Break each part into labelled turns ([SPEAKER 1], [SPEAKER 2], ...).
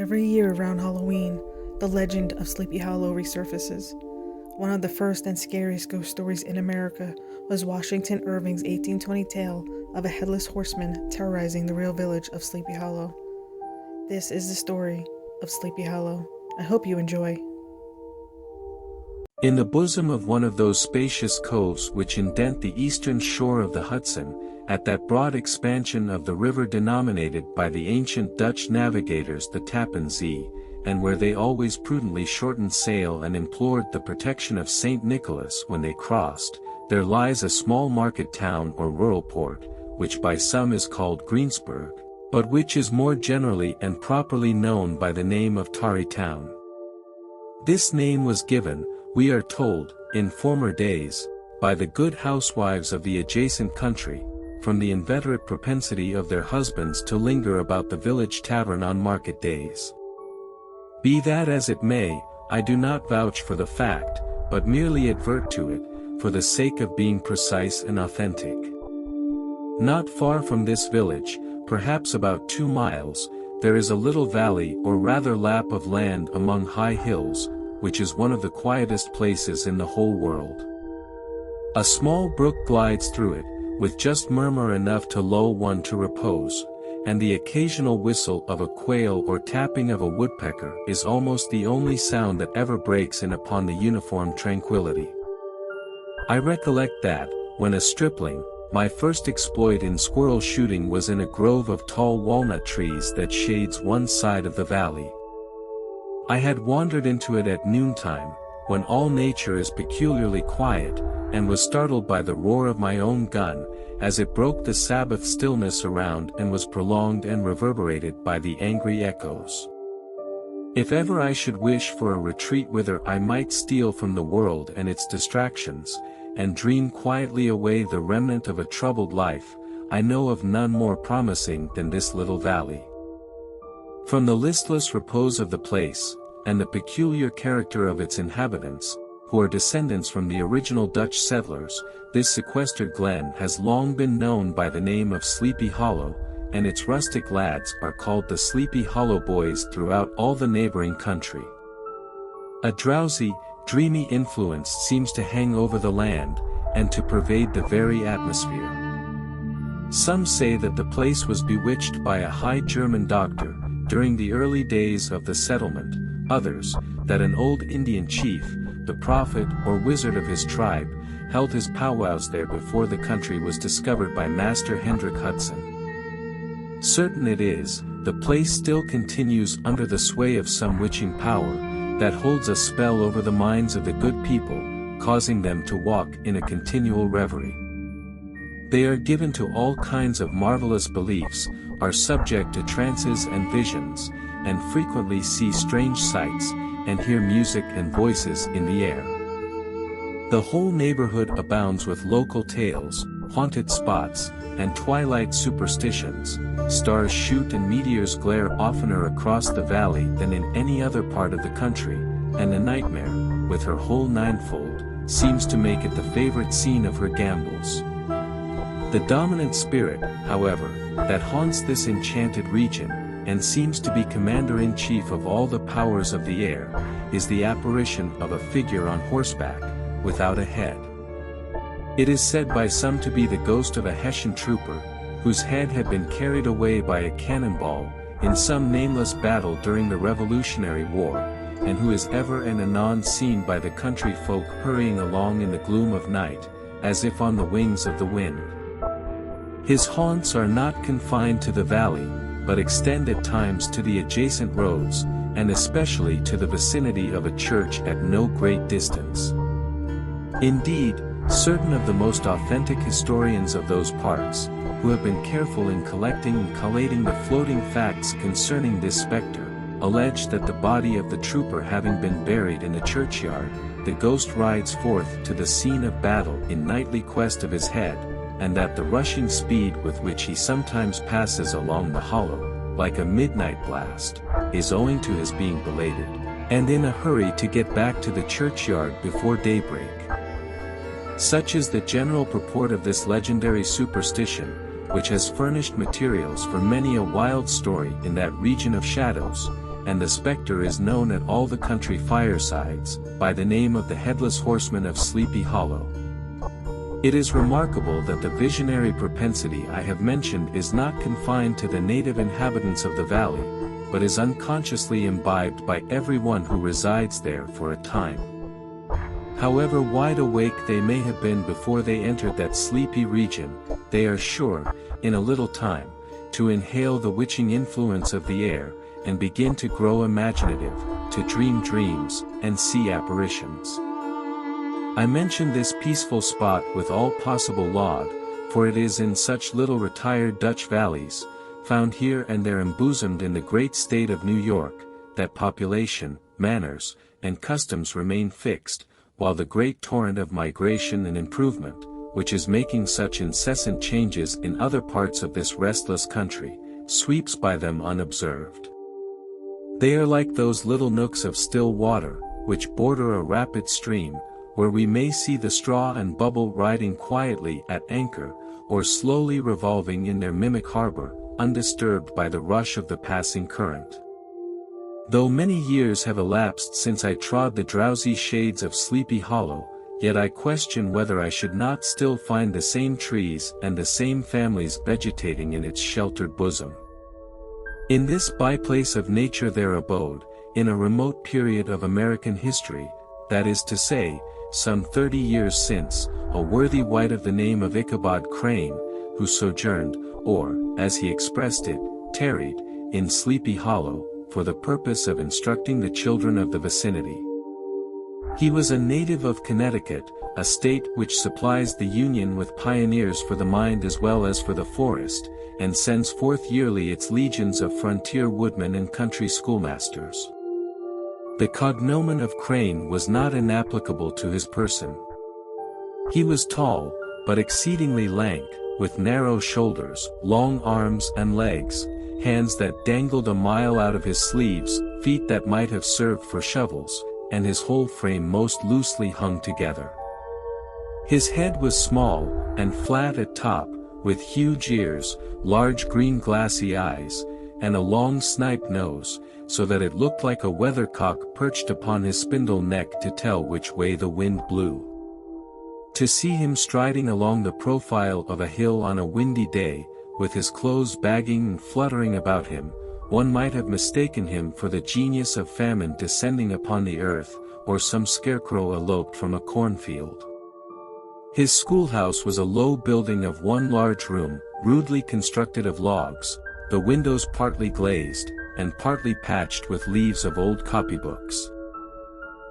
[SPEAKER 1] Every year around Halloween, the legend of Sleepy Hollow resurfaces. One of the first and scariest ghost stories in America was Washington Irving's 1820 tale of a headless horseman terrorizing the real village of Sleepy Hollow. This is the story of Sleepy Hollow. I hope you enjoy.
[SPEAKER 2] In the bosom of one of those spacious coves which indent the eastern shore of the Hudson, at that broad expansion of the river denominated by the ancient Dutch navigators the Tappan Zee, and where they always prudently shortened sail and implored the protection of St. Nicholas when they crossed, there lies a small market town or rural port, which by some is called Greensburg, but which is more generally and properly known by the name of Tarry Town. This name was given, we are told, in former days, by the good housewives of the adjacent country, from the inveterate propensity of their husbands to linger about the village tavern on market days. Be that as it may, I do not vouch for the fact, but merely advert to it, for the sake of being precise and authentic. Not far from this village, perhaps about 2 miles, there is a little valley or rather lap of land among high hills, which is one of the quietest places in the whole world. A small brook glides through it, with just murmur enough to lull one to repose, and the occasional whistle of a quail or tapping of a woodpecker is almost the only sound that ever breaks in upon the uniform tranquility. I recollect that, when a stripling, my first exploit in squirrel shooting was in a grove of tall walnut trees that shades one side of the valley. I had wandered into it at noontime, when all nature is peculiarly quiet, and was startled by the roar of my own gun, as it broke the Sabbath stillness around and was prolonged and reverberated by the angry echoes. If ever I should wish for a retreat whither I might steal from the world and its distractions, and dream quietly away the remnant of a troubled life, I know of none more promising than this little valley. From the listless repose of the place, and the peculiar character of its inhabitants, who are descendants from the original Dutch settlers, this sequestered glen has long been known by the name of Sleepy Hollow, and its rustic lads are called the Sleepy Hollow Boys throughout all the neighboring country. A drowsy, dreamy influence seems to hang over the land, and to pervade the very atmosphere. Some say that the place was bewitched by a high German doctor, during the early days of the settlement, others, that an old Indian chief, the prophet or wizard of his tribe, held his powwows there before the country was discovered by Master Hendrik Hudson. Certain it is, the place still continues under the sway of some witching power, that holds a spell over the minds of the good people, causing them to walk in a continual reverie. They are given to all kinds of marvelous beliefs, are subject to trances and visions, and frequently see strange sights, and hear music and voices in the air. The whole neighborhood abounds with local tales, haunted spots, and twilight superstitions. Stars shoot and meteors glare oftener across the valley than in any other part of the country, and the nightmare, with her whole ninefold, seems to make it the favorite scene of her gambols. The dominant spirit, however, that haunts this enchanted region, and seems to be commander-in-chief of all the powers of the air, is the apparition of a figure on horseback, without a head. It is said by some to be the ghost of a Hessian trooper, whose head had been carried away by a cannonball, in some nameless battle during the Revolutionary War, and who is ever and anon seen by the country folk hurrying along in the gloom of night, as if on the wings of the wind. His haunts are not confined to the valley, but extend at times to the adjacent roads, and especially to the vicinity of a church at no great distance. Indeed, certain of the most authentic historians of those parts, who have been careful in collecting and collating the floating facts concerning this spectre, allege that the body of the trooper having been buried in the churchyard, the ghost rides forth to the scene of battle in nightly quest of his head, and that the rushing speed with which he sometimes passes along the hollow, like a midnight blast, is owing to his being belated, and in a hurry to get back to the churchyard before daybreak. Such is the general purport of this legendary superstition, which has furnished materials for many a wild story in that region of shadows, and the spectre is known at all the country firesides, by the name of the Headless Horseman of Sleepy Hollow. It is remarkable that the visionary propensity I have mentioned is not confined to the native inhabitants of the valley, but is unconsciously imbibed by everyone who resides there for a time. However wide awake they may have been before they entered that sleepy region, they are sure, in a little time, to inhale the witching influence of the air, and begin to grow imaginative, to dream dreams, and see apparitions. I mention this peaceful spot with all possible laud, for it is in such little retired Dutch valleys, found here and there embosomed in the great state of New York, that population, manners, and customs remain fixed, while the great torrent of migration and improvement, which is making such incessant changes in other parts of this restless country, sweeps by them unobserved. They are like those little nooks of still water, which border a rapid stream, where we may see the straw and bubble riding quietly at anchor, or slowly revolving in their mimic harbor, undisturbed by the rush of the passing current. Though many years have elapsed since I trod the drowsy shades of Sleepy Hollow, yet I question whether I should not still find the same trees and the same families vegetating in its sheltered bosom. In this byplace of nature there abode, in a remote period of American history, that is to say, some 30 years since, a worthy wight of the name of Ichabod Crane, who sojourned, or, as he expressed it, tarried, in Sleepy Hollow, for the purpose of instructing the children of the vicinity. He was a native of Connecticut, a state which supplies the Union with pioneers for the mind as well as for the forest, and sends forth yearly its legions of frontier woodmen and country schoolmasters. The cognomen of Crane was not inapplicable to his person. He was tall, but exceedingly lank, with narrow shoulders, long arms and legs, hands that dangled a mile out of his sleeves, feet that might have served for shovels, and his whole frame most loosely hung together. His head was small, and flat at top, with huge ears, large green glassy eyes, and a long snipe nose, so that it looked like a weathercock perched upon his spindle neck to tell which way the wind blew. To see him striding along the profile of a hill on a windy day, with his clothes bagging and fluttering about him, one might have mistaken him for the genius of famine descending upon the earth, or some scarecrow eloped from a cornfield. His schoolhouse was a low building of one large room, rudely constructed of logs, the windows partly glazed, and partly patched with leaves of old copybooks.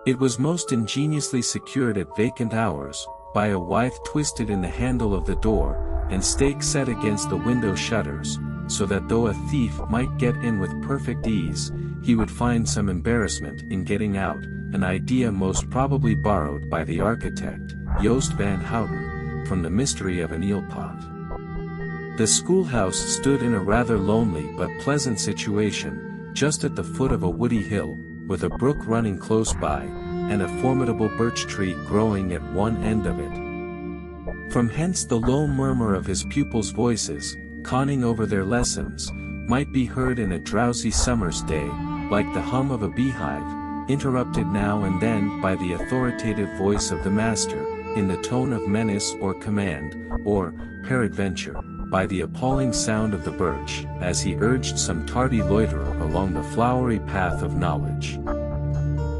[SPEAKER 2] It was most ingeniously secured at vacant hours, by a withe twisted in the handle of the door, and stakes set against the window shutters, so that though a thief might get in with perfect ease, he would find some embarrassment in getting out, an idea most probably borrowed by the architect, Joost van Houten, from the mystery of an eelpot. The schoolhouse stood in a rather lonely but pleasant situation, just at the foot of a woody hill, with a brook running close by, and a formidable birch tree growing at one end of it. From hence the low murmur of his pupils' voices, conning over their lessons, might be heard in a drowsy summer's day, like the hum of a beehive, interrupted now and then by the authoritative voice of the master, in the tone of menace or command, or, peradventure, by the appalling sound of the birch, as he urged some tardy loiterer along the flowery path of knowledge.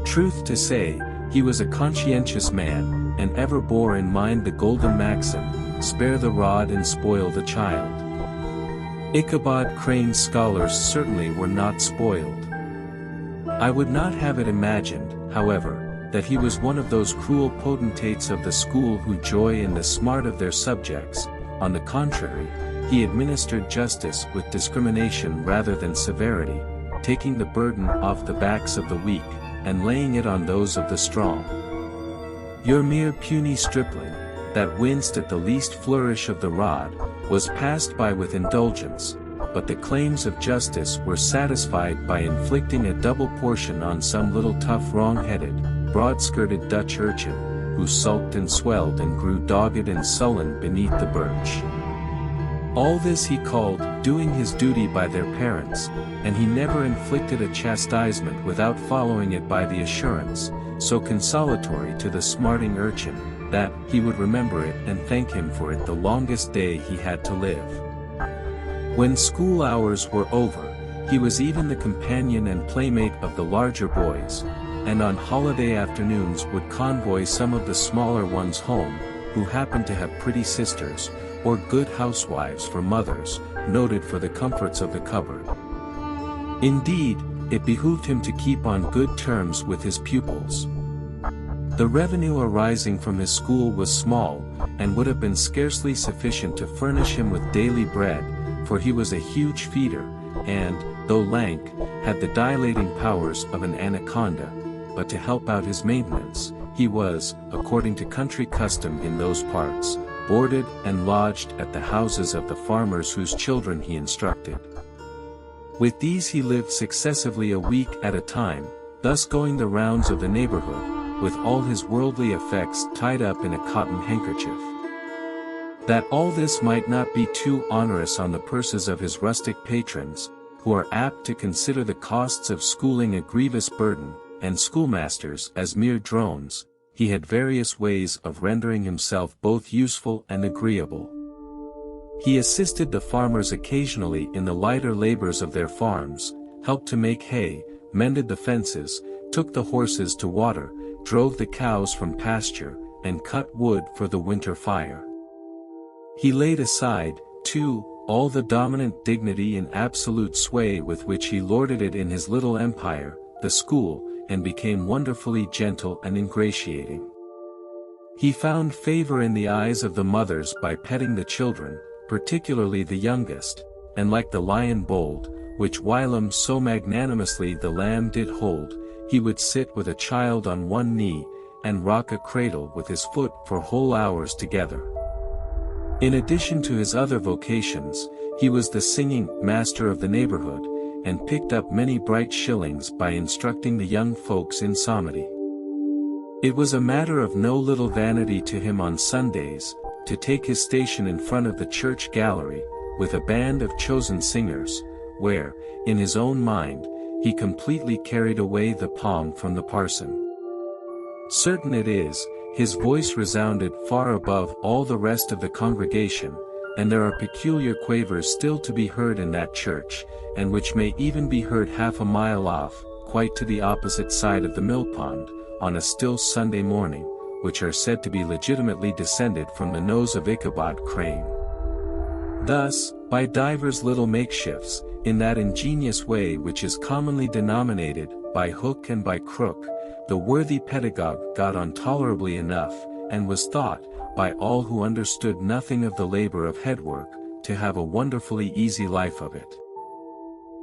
[SPEAKER 2] Truth to say, he was a conscientious man, and ever bore in mind the golden maxim, spare the rod and spoil the child. Ichabod Crane's scholars certainly were not spoiled. I would not have it imagined, however, that he was one of those cruel potentates of the school who joy in the smart of their subjects. On the contrary, he administered justice with discrimination rather than severity, taking the burden off the backs of the weak, and laying it on those of the strong. Your mere puny stripling, that winced at the least flourish of the rod, was passed by with indulgence, but the claims of justice were satisfied by inflicting a double portion on some little tough wrong-headed, broad-skirted Dutch urchin, who sulked and swelled and grew dogged and sullen beneath the birch. All this he called doing his duty by their parents, and he never inflicted a chastisement without following it by the assurance, so consolatory to the smarting urchin, that he would remember it and thank him for it the longest day he had to live. When school hours were over, he was even the companion and playmate of the larger boys, and on holiday afternoons would convoy some of the smaller ones home, who happened to have pretty sisters, or good housewives for mothers, noted for the comforts of the cupboard. Indeed, it behooved him to keep on good terms with his pupils. The revenue arising from his school was small, and would have been scarcely sufficient to furnish him with daily bread, for he was a huge feeder, and, though lank, had the dilating powers of an anaconda, but to help out his maintenance, he was, according to country custom in those parts, boarded and lodged at the houses of the farmers whose children he instructed. With these he lived successively a week at a time, thus going the rounds of the neighborhood, with all his worldly effects tied up in a cotton handkerchief. That all this might not be too onerous on the purses of his rustic patrons, who are apt to consider the costs of schooling a grievous burden, and schoolmasters as mere drones, he had various ways of rendering himself both useful and agreeable. He assisted the farmers occasionally in the lighter labors of their farms, helped to make hay, mended the fences, took the horses to water, drove the cows from pasture, and cut wood for the winter fire. He laid aside, too, all the dominant dignity and absolute sway with which he lorded it in his little empire, the school, and became wonderfully gentle and ingratiating. He found favor in the eyes of the mothers by petting the children, particularly the youngest, and like the lion bold, which whilom so magnanimously the lamb did hold, he would sit with a child on one knee, and rock a cradle with his foot for whole hours together. In addition to his other vocations, he was the singing master of the neighborhood, and picked up many bright shillings by instructing the young folks in psalmody. It was a matter of no little vanity to him on Sundays, to take his station in front of the church gallery, with a band of chosen singers, where, in his own mind, he completely carried away the palm from the parson. Certain it is, his voice resounded far above all the rest of the congregation, and there are peculiar quavers still to be heard in that church, and which may even be heard half a mile off, quite to the opposite side of the mill-pond, on a still Sunday morning, which are said to be legitimately descended from the nose of Ichabod Crane. Thus, by divers little makeshifts, in that ingenious way which is commonly denominated, by hook and by crook, the worthy pedagogue got on tolerably enough, and was thought, by all who understood nothing of the labor of headwork, to have a wonderfully easy life of it.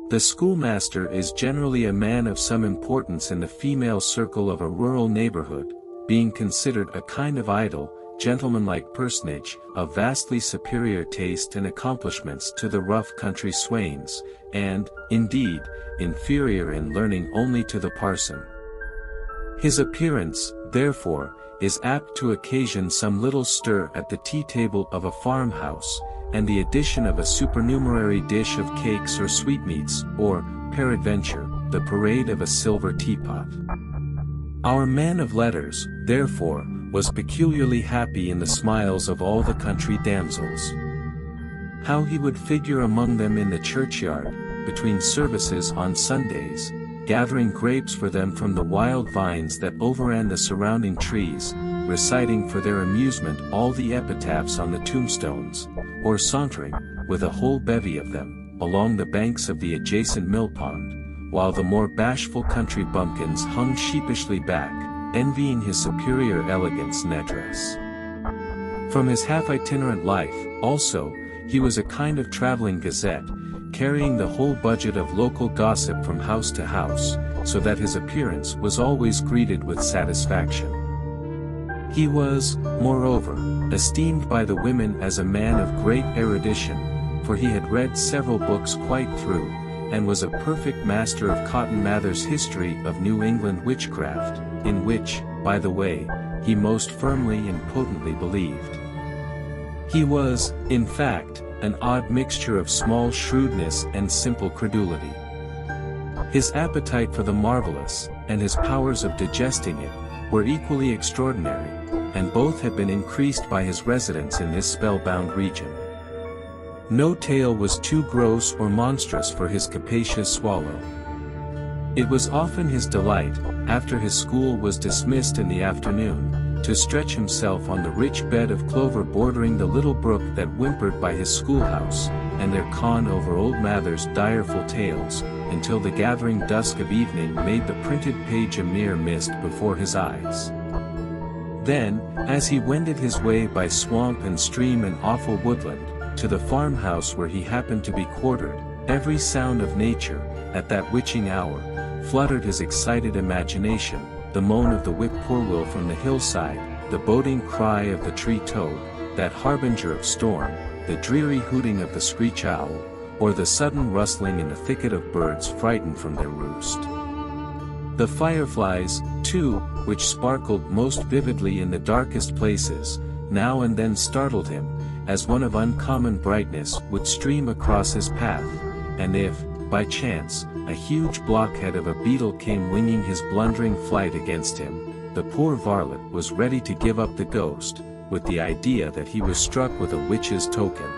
[SPEAKER 2] The schoolmaster is generally a man of some importance in the female circle of a rural neighborhood, being considered a kind of idle, gentlemanlike personage, of vastly superior taste and accomplishments to the rough country swains, and, indeed, inferior in learning only to the parson. His appearance, therefore, is apt to occasion some little stir at the tea-table of a farmhouse, and the addition of a supernumerary dish of cakes or sweetmeats, or, peradventure, the parade of a silver teapot. Our man of letters, therefore, was peculiarly happy in the smiles of all the country damsels. How he would figure among them in the churchyard, between services on Sundays, gathering grapes for them from the wild vines that overran the surrounding trees, reciting for their amusement all the epitaphs on the tombstones, or sauntering, with a whole bevy of them, along the banks of the adjacent mill-pond, while the more bashful country bumpkins hung sheepishly back, envying his superior elegance and address. From his half-itinerant life, also, he was a kind of traveling gazette, carrying the whole budget of local gossip from house to house, so that his appearance was always greeted with satisfaction. He was, moreover, esteemed by the women as a man of great erudition, for he had read several books quite through, and was a perfect master of Cotton Mather's History of New England Witchcraft, in which, by the way, he most firmly and potently believed. He was, in fact, an odd mixture of small shrewdness and simple credulity. His appetite for the marvelous, and his powers of digesting it, were equally extraordinary, and both had been increased by his residence in this spellbound region. No tale was too gross or monstrous for his capacious swallow. It was often his delight, after his school was dismissed in the afternoon, to stretch himself on the rich bed of clover bordering the little brook that whimpered by his schoolhouse, and there con over old Mather's direful tales, until the gathering dusk of evening made the printed page a mere mist before his eyes. Then, as he wended his way by swamp and stream and awful woodland, to the farmhouse where he happened to be quartered, every sound of nature, at that witching hour, fluttered his excited imagination, the moan of the whippoorwill from the hillside, the boding cry of the tree-toad, that harbinger of storm, the dreary hooting of the screech owl, or the sudden rustling in the thicket of birds frightened from their roost. The fireflies, too, which sparkled most vividly in the darkest places, now and then startled him, as one of uncommon brightness would stream across his path, and if, by chance, a huge blockhead of a beetle came winging his blundering flight against him, the poor varlet was ready to give up the ghost, with the idea that he was struck with a witch's token.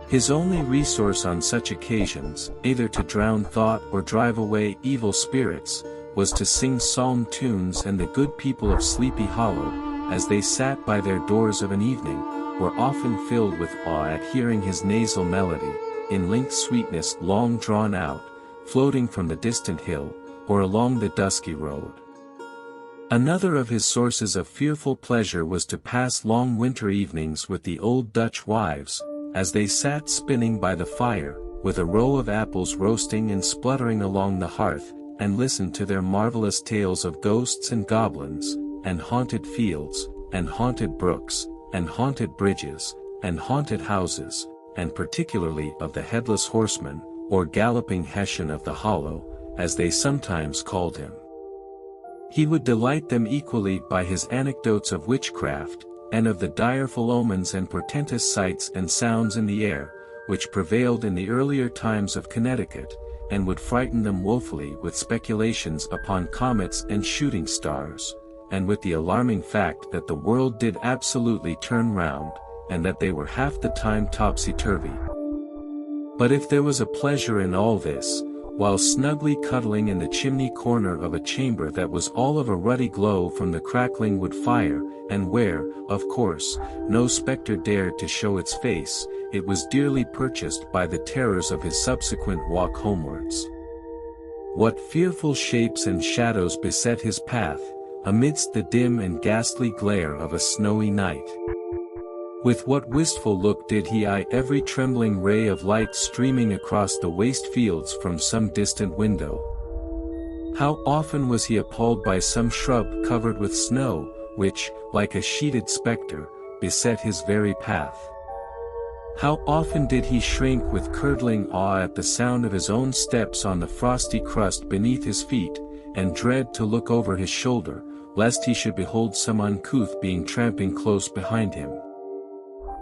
[SPEAKER 2] His only resource on such occasions, either to drown thought or drive away evil spirits, was to sing psalm tunes, and the good people of Sleepy Hollow, as they sat by their doors of an evening, were often filled with awe at hearing his nasal melody, in linked sweetness long drawn out, floating from the distant hill, or along the dusky road. Another of his sources of fearful pleasure was to pass long winter evenings with the old Dutch wives, as they sat spinning by the fire, with a row of apples roasting and spluttering along the hearth, and listened to their marvelous tales of ghosts and goblins, and haunted fields, and haunted brooks, and haunted bridges, and haunted houses, and particularly of the headless horseman, or galloping Hessian of the hollow, as they sometimes called him. He would delight them equally by his anecdotes of witchcraft, and of the direful omens and portentous sights and sounds in the air, which prevailed in the earlier times of Connecticut, and would frighten them woefully with speculations upon comets and shooting stars, and with the alarming fact that the world did absolutely turn round, and that they were half the time topsy-turvy. But if there was a pleasure in all this, while snugly cuddling in the chimney corner of a chamber that was all of a ruddy glow from the crackling wood fire, and where, of course, no spectre dared to show its face, it was dearly purchased by the terrors of his subsequent walk homewards. What fearful shapes and shadows beset his path, amidst the dim and ghastly glare of a snowy night! With what wistful look did he eye every trembling ray of light streaming across the waste fields from some distant window! How often was he appalled by some shrub covered with snow, which, like a sheeted spectre, beset his very path! How often did he shrink with curdling awe at the sound of his own steps on the frosty crust beneath his feet, and dread to look over his shoulder, lest he should behold some uncouth being tramping close behind him!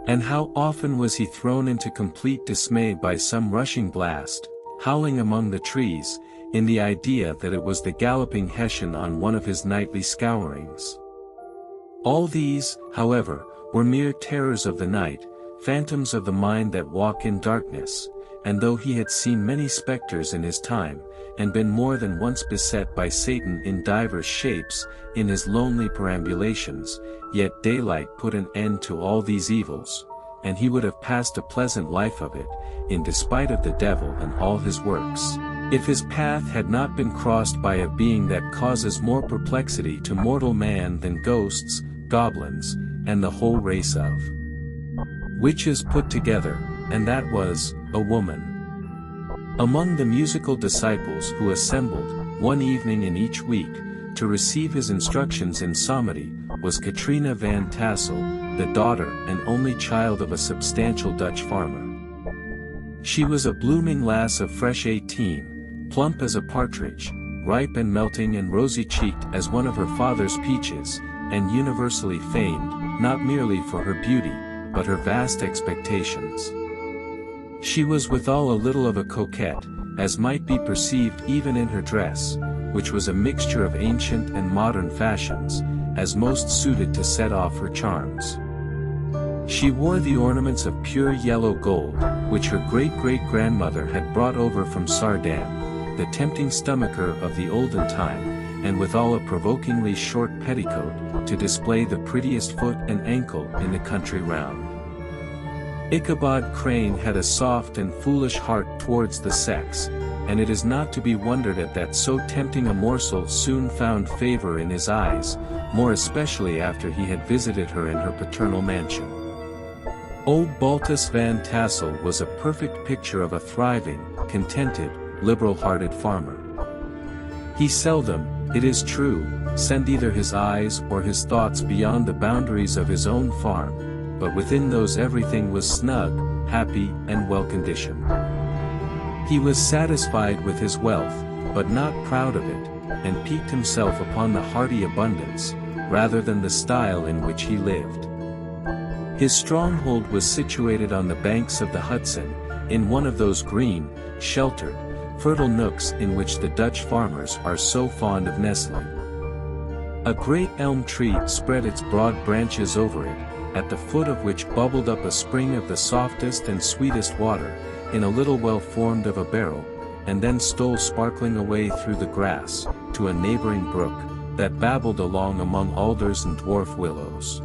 [SPEAKER 2] And how often was he thrown into complete dismay by some rushing blast, howling among the trees, in the idea that it was the galloping Hessian on one of his nightly scourings! All these, however, were mere terrors of the night, phantoms of the mind that walk in darkness, and though he had seen many spectres in his time, and been more than once beset by Satan in divers shapes, in his lonely perambulations, yet daylight put an end to all these evils, and he would have passed a pleasant life of it, in despite of the devil and all his works, if his path had not been crossed by a being that causes more perplexity to mortal man than ghosts, goblins, and the whole race of witches put together, and that was, a woman. Among the musical disciples who assembled, one evening in each week, to receive his instructions in psalmody, was Katrina van Tassel, the daughter and only child of a substantial Dutch farmer. She was a blooming lass of fresh 18, plump as a partridge, ripe and melting and rosy-cheeked as one of her father's peaches, and universally famed, not merely for her beauty, but her vast expectations. She was withal a little of a coquette, as might be perceived even in her dress, which was a mixture of ancient and modern fashions, as most suited to set off her charms. She wore the ornaments of pure yellow gold, which her great-great-grandmother had brought over from Sardam, the tempting stomacher of the olden time, and withal a provokingly short petticoat, to display the prettiest foot and ankle in the country round. Ichabod Crane had a soft and foolish heart towards the sex, and it is not to be wondered at that so tempting a morsel soon found favor in his eyes, more especially after he had visited her in her paternal mansion. Old Baltus Van Tassel was a perfect picture of a thriving, contented, liberal-hearted farmer. He seldom, it is true, sent either his eyes or his thoughts beyond the boundaries of his own farm, but within those everything was snug, happy, and well-conditioned. He was satisfied with his wealth, but not proud of it, and piqued himself upon the hearty abundance, rather than the style in which he lived. His stronghold was situated on the banks of the Hudson, in one of those green, sheltered, fertile nooks in which the Dutch farmers are so fond of nestling. A great elm tree spread its broad branches over it, at the foot of which bubbled up a spring of the softest and sweetest water, in a little well formed of a barrel, and then stole sparkling away through the grass, to a neighboring brook, that babbled along among alders and dwarf willows.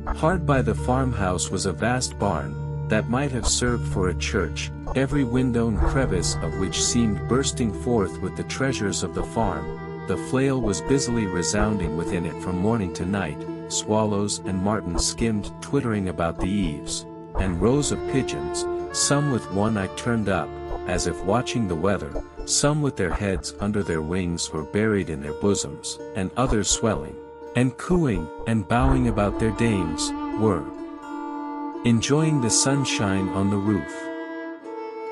[SPEAKER 2] Hard by the farmhouse was a vast barn, that might have served for a church, every window and crevice of which seemed bursting forth with the treasures of the farm. The flail was busily resounding within it from morning to night, swallows and martins skimmed twittering about the eaves, and rows of pigeons, some with one eye turned up, as if watching the weather, some with their heads under their wings or buried in their bosoms, and others swelling, and cooing, and bowing about their dames, were enjoying the sunshine on the roof.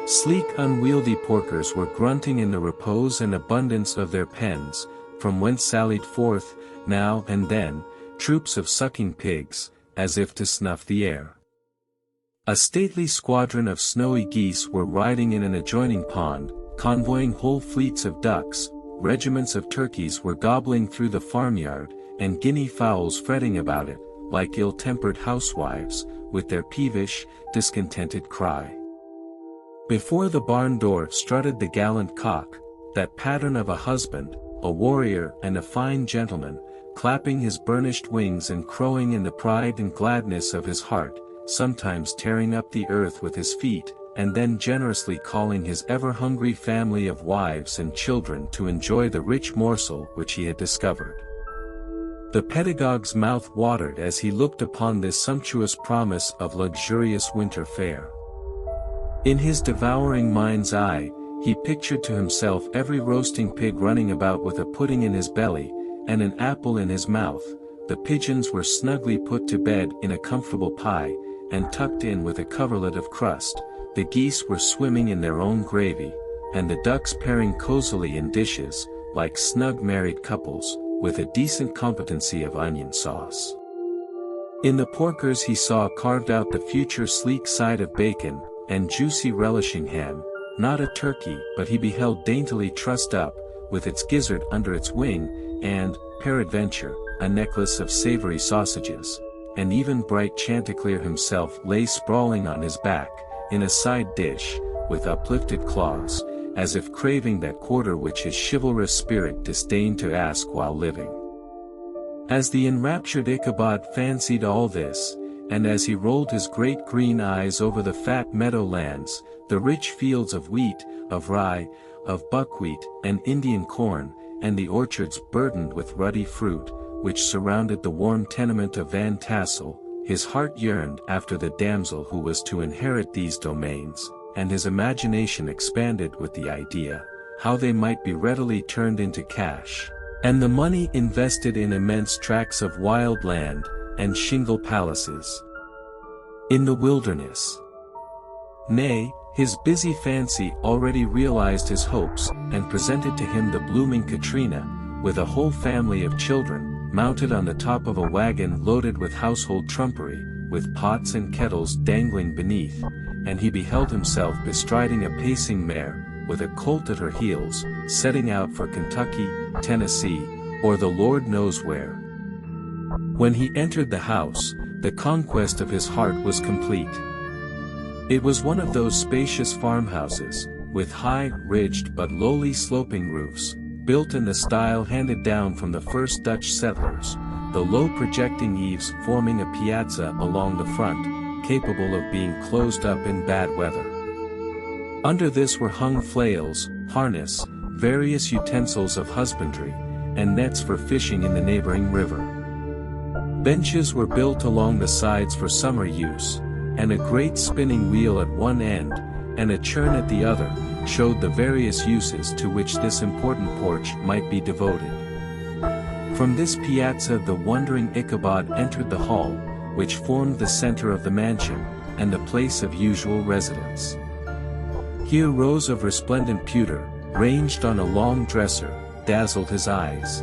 [SPEAKER 2] Sleek unwieldy porkers were grunting in the repose and abundance of their pens, from whence sallied forth, now and then, troops of sucking pigs, as if to snuff the air. A stately squadron of snowy geese were riding in an adjoining pond, convoying whole fleets of ducks, regiments of turkeys were gobbling through the farmyard, and guinea fowls fretting about it, like ill-tempered housewives, with their peevish, discontented cry. Before the barn door strutted the gallant cock, that pattern of a husband, a warrior and a fine gentleman, clapping his burnished wings and crowing in the pride and gladness of his heart, sometimes tearing up the earth with his feet, and then generously calling his ever-hungry family of wives and children to enjoy the rich morsel which he had discovered. The pedagogue's mouth watered as he looked upon this sumptuous promise of luxurious winter fare. In his devouring mind's eye, he pictured to himself every roasting pig running about with a pudding in his belly, and an apple in his mouth. The pigeons were snugly put to bed in a comfortable pie, and tucked in with a coverlet of crust. The geese were swimming in their own gravy, and the ducks pairing cozily in dishes, like snug married couples, with a decent competency of onion sauce. In the porkers he saw carved out the future sleek side of bacon, and juicy relishing ham, not a turkey, but he beheld daintily trussed up, with its gizzard under its wing, and, peradventure, a necklace of savory sausages, and even bright Chanticleer himself lay sprawling on his back, in a side dish, with uplifted claws, as if craving that quarter which his chivalrous spirit disdained to ask while living. As the enraptured Ichabod fancied all this, and as he rolled his great green eyes over the fat meadowlands, the rich fields of wheat, of rye, of buckwheat, and Indian corn, and the orchards burdened with ruddy fruit, which surrounded the warm tenement of Van Tassel, his heart yearned after the damsel who was to inherit these domains, and his imagination expanded with the idea, how they might be readily turned into cash, and the money invested in immense tracts of wild land, and shingle palaces in the wilderness. Nay, his busy fancy already realized his hopes, and presented to him the blooming Katrina, with a whole family of children, mounted on the top of a wagon loaded with household trumpery, with pots and kettles dangling beneath, and he beheld himself bestriding a pacing mare, with a colt at her heels, setting out for Kentucky, Tennessee, or the Lord knows where. When he entered the house, the conquest of his heart was complete. It was one of those spacious farmhouses, with high, ridged but lowly sloping roofs, built in the style handed down from the first Dutch settlers, the low projecting eaves forming a piazza along the front, capable of being closed up in bad weather. Under this were hung flails, harness, various utensils of husbandry, and nets for fishing in the neighboring river. Benches were built along the sides for summer use, and a great spinning wheel at one end, and a churn at the other, showed the various uses to which this important porch might be devoted. From this piazza the wondering Ichabod entered the hall, which formed the center of the mansion, and the place of usual residence. Here rows of resplendent pewter, ranged on a long dresser, dazzled his eyes.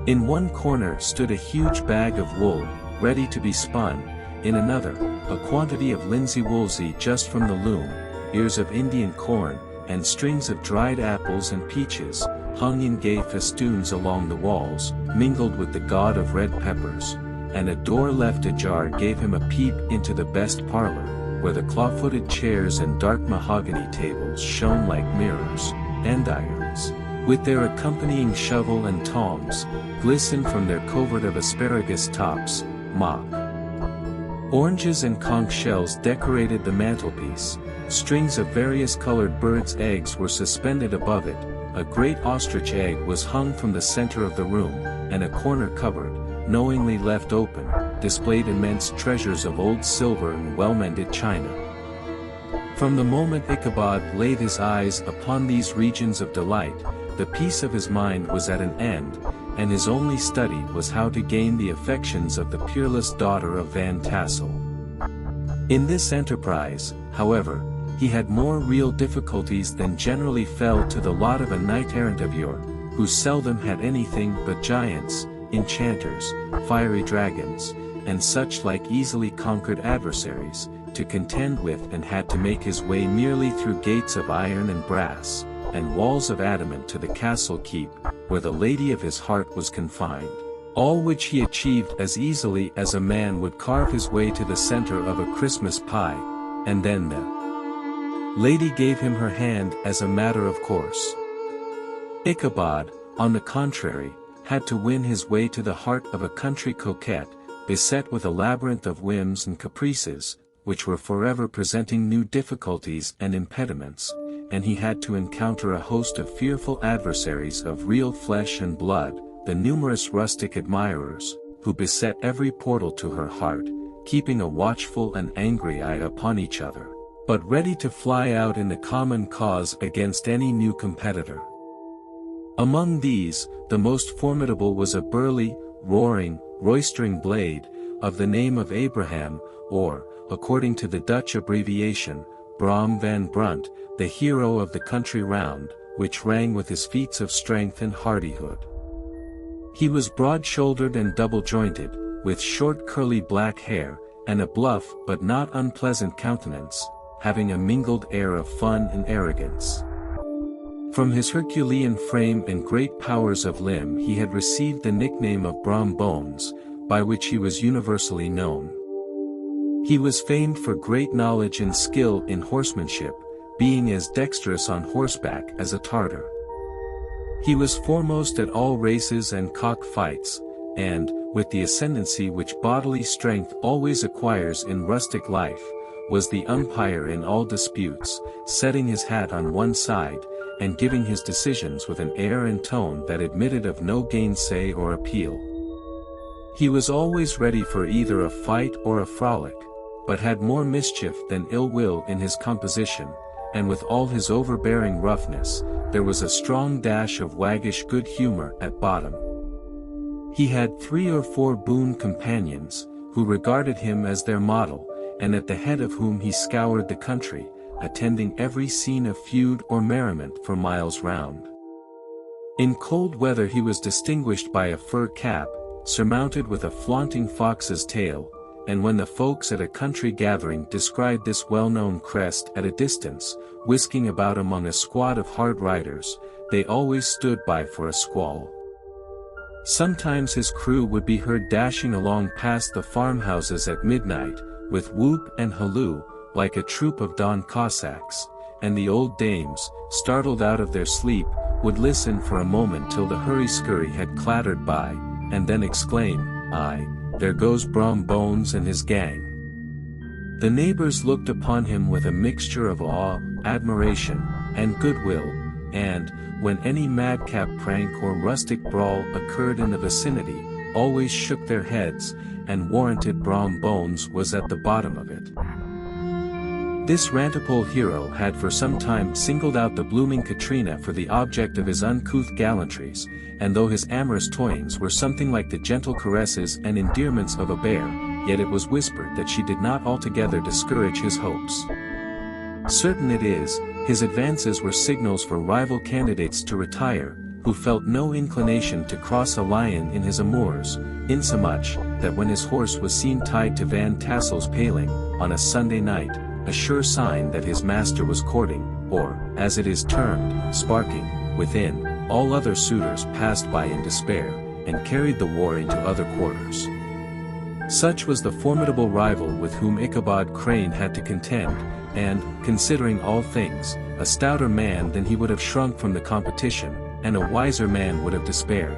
[SPEAKER 2] In one corner stood a huge bag of wool, ready to be spun, in another, a quantity of linsey woolsey just from the loom, ears of Indian corn, and strings of dried apples and peaches, hung in gay festoons along the walls, mingled with the god of red peppers, and a door left ajar gave him a peep into the best parlor, where the claw-footed chairs and dark mahogany tables shone like mirrors, andirons, with their accompanying shovel and tongs, glistened from their covert of asparagus tops, mock. Oranges and conch shells decorated the mantelpiece, strings of various colored birds' eggs were suspended above it, a great ostrich egg was hung from the center of the room, and a corner cupboard, knowingly left open, displayed immense treasures of old silver and well-mended china. From the moment Ichabod laid his eyes upon these regions of delight, the peace of his mind was at an end, and his only study was how to gain the affections of the peerless daughter of Van Tassel. In this enterprise, however, he had more real difficulties than generally fell to the lot of a knight-errant of yore, who seldom had anything but giants, enchanters, fiery dragons, and such like easily conquered adversaries, to contend with, and had to make his way merely through gates of iron and brass, and walls of adamant to the castle keep, where the lady of his heart was confined, all which he achieved as easily as a man would carve his way to the center of a Christmas pie, and then the lady gave him her hand as a matter of course. Ichabod, on the contrary, had to win his way to the heart of a country coquette, beset with a labyrinth of whims and caprices, which were forever presenting new difficulties and impediments, and he had to encounter a host of fearful adversaries of real flesh and blood, the numerous rustic admirers, who beset every portal to her heart, keeping a watchful and angry eye upon each other, but ready to fly out in the common cause against any new competitor. Among these, the most formidable was a burly, roaring, roistering blade, of the name of Abraham, or, according to the Dutch abbreviation, Bram van Brunt, the hero of the country round, which rang with his feats of strength and hardihood. He was broad-shouldered and double-jointed, with short curly black hair, and a bluff but not unpleasant countenance, having a mingled air of fun and arrogance. From his Herculean frame and great powers of limb he had received the nickname of Brom Bones, by which he was universally known. He was famed for great knowledge and skill in horsemanship, being as dexterous on horseback as a Tartar. He was foremost at all races and cock fights, and, with the ascendancy which bodily strength always acquires in rustic life, was the umpire in all disputes, setting his hat on one side, and giving his decisions with an air and tone that admitted of no gainsay or appeal. He was always ready for either a fight or a frolic, but had more mischief than ill will in his composition, and with all his overbearing roughness, there was a strong dash of waggish good humor at bottom. He had 3 or 4 boon companions, who regarded him as their model, and at the head of whom he scoured the country, attending every scene of feud or merriment for miles round. In cold weather he was distinguished by a fur cap, surmounted with a flaunting fox's tail, and when the folks at a country gathering descried this well-known crest at a distance, whisking about among a squad of hard riders, they always stood by for a squall. Sometimes his crew would be heard dashing along past the farmhouses at midnight, with whoop and halloo, like a troop of Don Cossacks, and the old dames, startled out of their sleep, would listen for a moment till the hurry-scurry had clattered by, and then exclaim, "Aye, there goes Brom Bones and his gang." The neighbors looked upon him with a mixture of awe, admiration, and goodwill, and, when any madcap prank or rustic brawl occurred in the vicinity, always shook their heads, and warranted Brom Bones was at the bottom of it. This rantipole hero had for some time singled out the blooming Katrina for the object of his uncouth gallantries, and though his amorous toyings were something like the gentle caresses and endearments of a bear, yet it was whispered that she did not altogether discourage his hopes. Certain it is, his advances were signals for rival candidates to retire, who felt no inclination to cross a lion in his amours, insomuch, that when his horse was seen tied to Van Tassel's paling, on a Sunday night, a sure sign that his master was courting, or, as it is termed, sparking, within, all other suitors passed by in despair, and carried the war into other quarters. Such was the formidable rival with whom Ichabod Crane had to contend, and, considering all things, a stouter man than he would have shrunk from the competition, and a wiser man would have despaired.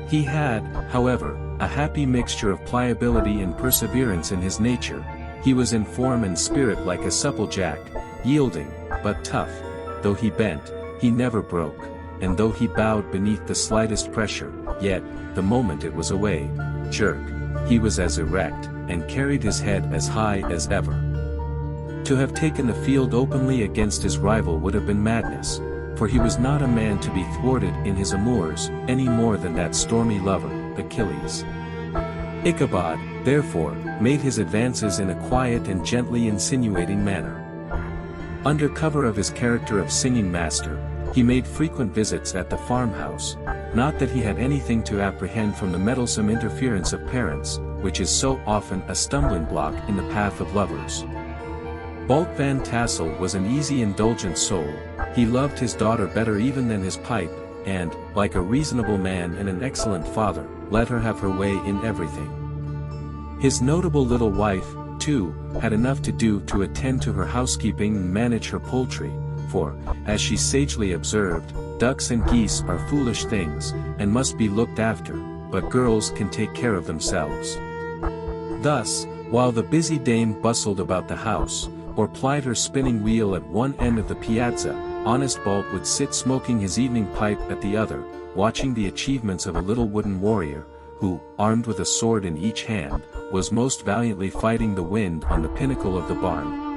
[SPEAKER 2] He had, however, a happy mixture of pliability and perseverance in his nature. He was in form and spirit like a supple jack, yielding, but tough. Though he bent, he never broke, and though he bowed beneath the slightest pressure, yet, the moment it was away, jerk, he was as erect, and carried his head as high as ever. To have taken the field openly against his rival would have been madness, for he was not a man to be thwarted in his amours, any more than that stormy lover, Achilles. Ichabod, therefore, made his advances in a quiet and gently insinuating manner. Under cover of his character of singing master, he made frequent visits at the farmhouse, not that he had anything to apprehend from the meddlesome interference of parents, which is so often a stumbling block in the path of lovers. Bolt Van Tassel was an easy indulgent soul, he loved his daughter better even than his pipe, and, like a reasonable man and an excellent father, let her have her way in everything. His notable little wife, too, had enough to do to attend to her housekeeping and manage her poultry, for, as she sagely observed, ducks and geese are foolish things, and must be looked after, but girls can take care of themselves. Thus, while the busy dame bustled about the house, or plied her spinning wheel at one end of the piazza, honest Bolt would sit smoking his evening pipe at the other, watching the achievements of a little wooden warrior, who, armed with a sword in each hand, was most valiantly fighting the wind on the pinnacle of the barn.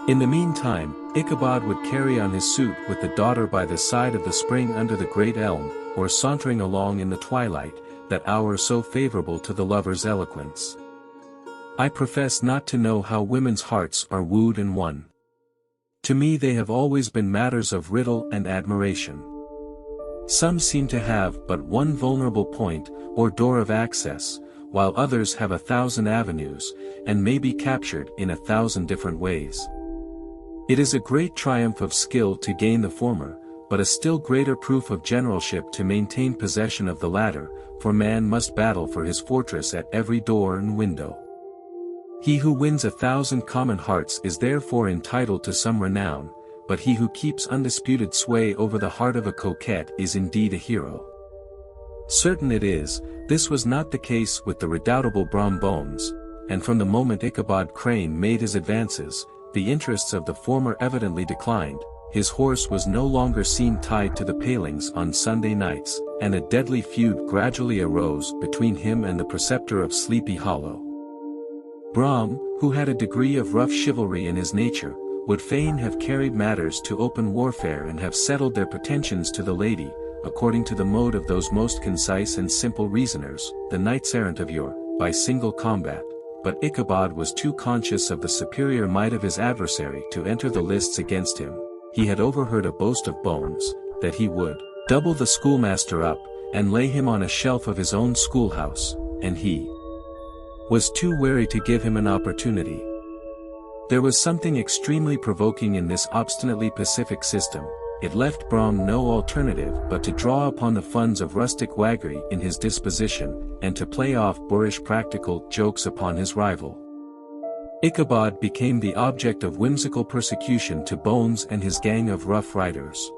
[SPEAKER 2] In the meantime, Ichabod would carry on his suit with the daughter by the side of the spring under the great elm, or sauntering along in the twilight, that hour so favorable to the lover's eloquence. I profess not to know how women's hearts are wooed and won. To me they have always been matters of riddle and admiration. Some seem to have but one vulnerable point, or door of access, while others have 1,000 avenues, and may be captured in 1,000 different ways. It is a great triumph of skill to gain the former, but a still greater proof of generalship to maintain possession of the latter, for man must battle for his fortress at every door and window. He who wins 1,000 common hearts is therefore entitled to some renown, but he who keeps undisputed sway over the heart of a coquette is indeed a hero. Certain it is, this was not the case with the redoubtable Brom Bones, and from the moment Ichabod Crane made his advances, the interests of the former evidently declined, his horse was no longer seen tied to the palings on Sunday nights, and a deadly feud gradually arose between him and the preceptor of Sleepy Hollow. Brom, who had a degree of rough chivalry in his nature, would fain have carried matters to open warfare and have settled their pretensions to the lady, according to the mode of those most concise and simple reasoners, the knights-errant of yore, by single combat. But Ichabod was too conscious of the superior might of his adversary to enter the lists against him. He had overheard a boast of Bones, that he would double the schoolmaster up, and lay him on a shelf of his own schoolhouse, and he was too wary to give him an opportunity. There was something extremely provoking in this obstinately pacific system. It left Brom no alternative but to draw upon the funds of rustic waggery in his disposition, and to play off boorish practical jokes upon his rival. Ichabod became the object of whimsical persecution to Bones and his gang of rough riders.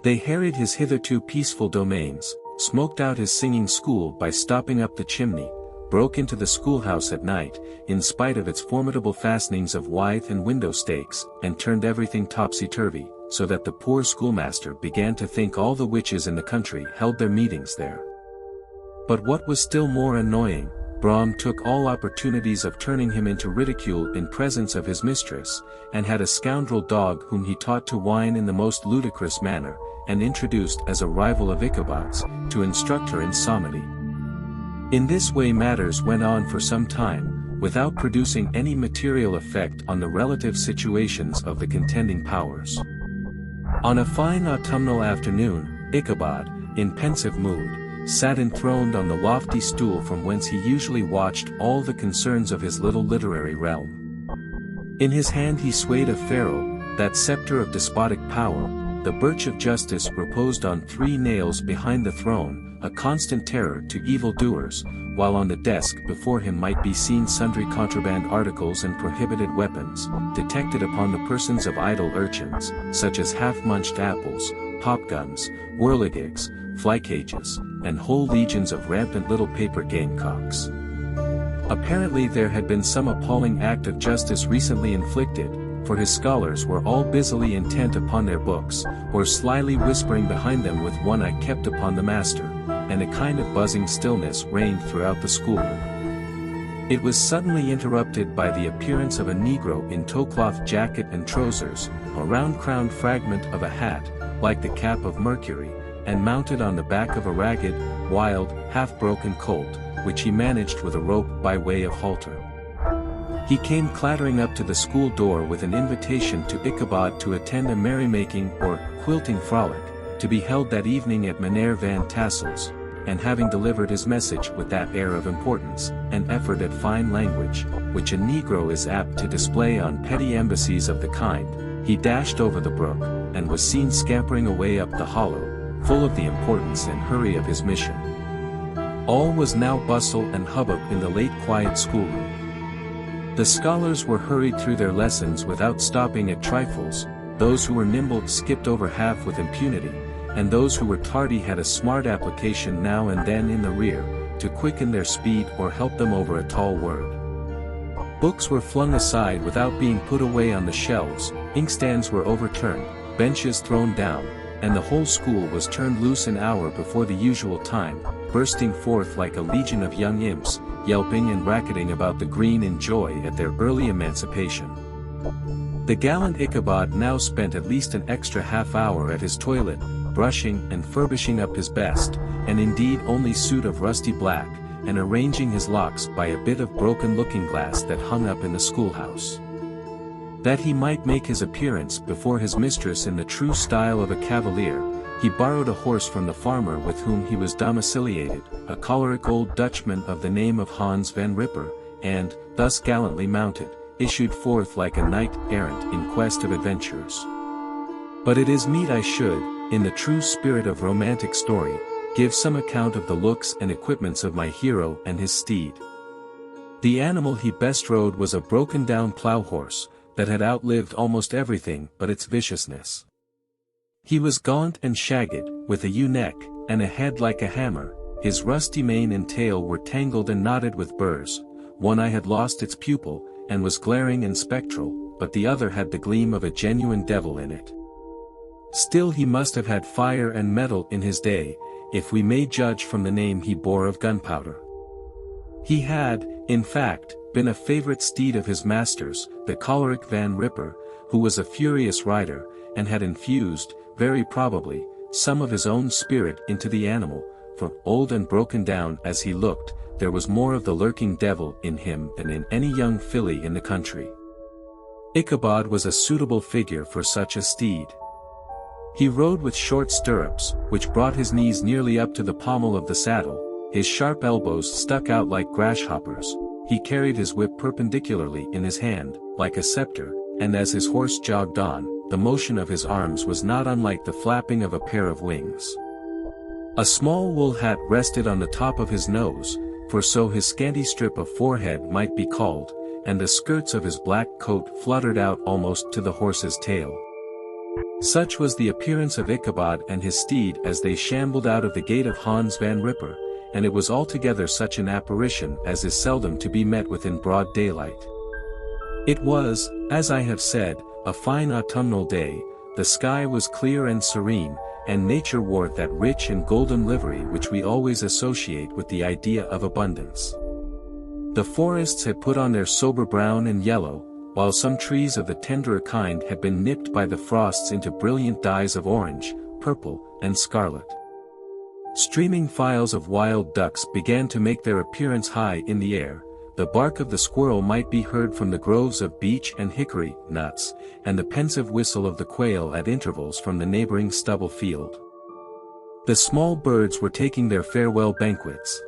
[SPEAKER 2] They harried his hitherto peaceful domains, smoked out his singing school by stopping up the chimney, broke into the schoolhouse at night, in spite of its formidable fastenings of withe and window stakes, and turned everything topsy-turvy, so that the poor schoolmaster began to think all the witches in the country held their meetings there. But what was still more annoying, Brom took all opportunities of turning him into ridicule in presence of his mistress, and had a scoundrel dog whom he taught to whine in the most ludicrous manner, and introduced as a rival of Ichabod's, to instruct her in psalmody. In this way matters went on for some time, without producing any material effect on the relative situations of the contending powers. On a fine autumnal afternoon, Ichabod, in pensive mood, sat enthroned on the lofty stool from whence he usually watched all the concerns of his little literary realm. In his hand he swayed a ferule, that scepter of despotic power. The birch of justice reposed on 3 nails behind the throne, a constant terror to evil-doers, while on the desk before him might be seen sundry contraband articles and prohibited weapons, detected upon the persons of idle urchins, such as half-munched apples, pop-guns, whirligigs, fly-cages, and whole legions of rampant little paper gamecocks. Apparently there had been some appalling act of justice recently inflicted, for his scholars were all busily intent upon their books, or slyly whispering behind them with one eye kept upon the master, and a kind of buzzing stillness reigned throughout the schoolroom. It was suddenly interrupted by the appearance of a negro in tow-cloth jacket and trousers, a round-crowned fragment of a hat, like the cap of Mercury, and mounted on the back of a ragged, wild, half-broken colt, which he managed with a rope by way of halter. He came clattering up to the school door with an invitation to Ichabod to attend a merrymaking or quilting frolic, to be held that evening at Meneer Van Tassel's, and having delivered his message with that air of importance, and effort at fine language, which a negro is apt to display on petty embassies of the kind, he dashed over the brook, and was seen scampering away up the hollow, full of the importance and hurry of his mission. All was now bustle and hubbub in the late quiet schoolroom. The scholars were hurried through their lessons without stopping at trifles, those who were nimble skipped over half with impunity, and those who were tardy had a smart application now and then in the rear, to quicken their speed or help them over a tall word. Books were flung aside without being put away on the shelves, inkstands were overturned, benches thrown down, and the whole school was turned loose an hour before the usual time, bursting forth like a legion of young imps, yelping and racketing about the green in joy at their early emancipation. The gallant Ichabod now spent at least an extra half-hour at his toilet, brushing and furbishing up his best, and indeed only suit of rusty black, and arranging his locks by a bit of broken looking-glass that hung up in the schoolhouse. That he might make his appearance before his mistress in the true style of a cavalier, he borrowed a horse from the farmer with whom he was domiciliated, a choleric old Dutchman of the name of Hans van Ripper, and, thus gallantly mounted, issued forth like a knight-errant in quest of adventures. But it is meet I should, in the true spirit of romantic story, give some account of the looks and equipments of my hero and his steed. The animal he best rode was a broken-down plough-horse, that had outlived almost everything but its viciousness. He was gaunt and shagged, with a ewe-neck, and a head like a hammer. His rusty mane and tail were tangled and knotted with burrs. One eye had lost its pupil, and was glaring and spectral, but the other had the gleam of a genuine devil in it. Still he must have had fire and metal in his day, if we may judge from the name he bore of gunpowder. He had, in fact, been a favorite steed of his master's, the choleric Van Ripper, who was a furious rider, and had infused, very probably, some of his own spirit into the animal, for, old and broken down as he looked, there was more of the lurking devil in him than in any young filly in the country. Ichabod was a suitable figure for such a steed. He rode with short stirrups, which brought his knees nearly up to the pommel of the saddle, his sharp elbows stuck out like grasshoppers, he carried his whip perpendicularly in his hand, like a scepter, and as his horse jogged on, the motion of his arms was not unlike the flapping of a pair of wings. A small wool hat rested on the top of his nose, for so his scanty strip of forehead might be called, and the skirts of his black coat fluttered out almost to the horse's tail. Such was the appearance of Ichabod and his steed as they shambled out of the gate of Hans van Ripper, and it was altogether such an apparition as is seldom to be met with in broad daylight. It was, as I have said, a fine autumnal day, the sky was clear and serene, and nature wore that rich and golden livery which we always associate with the idea of abundance. The forests had put on their sober brown and yellow, while some trees of the tenderer kind had been nipped by the frosts into brilliant dyes of orange, purple, and scarlet. Streaming files of wild ducks began to make their appearance high in the air, the bark of the squirrel might be heard from the groves of beech and hickory nuts, and the pensive whistle of the quail at intervals from the neighboring stubble field. The small birds were taking their farewell banquets.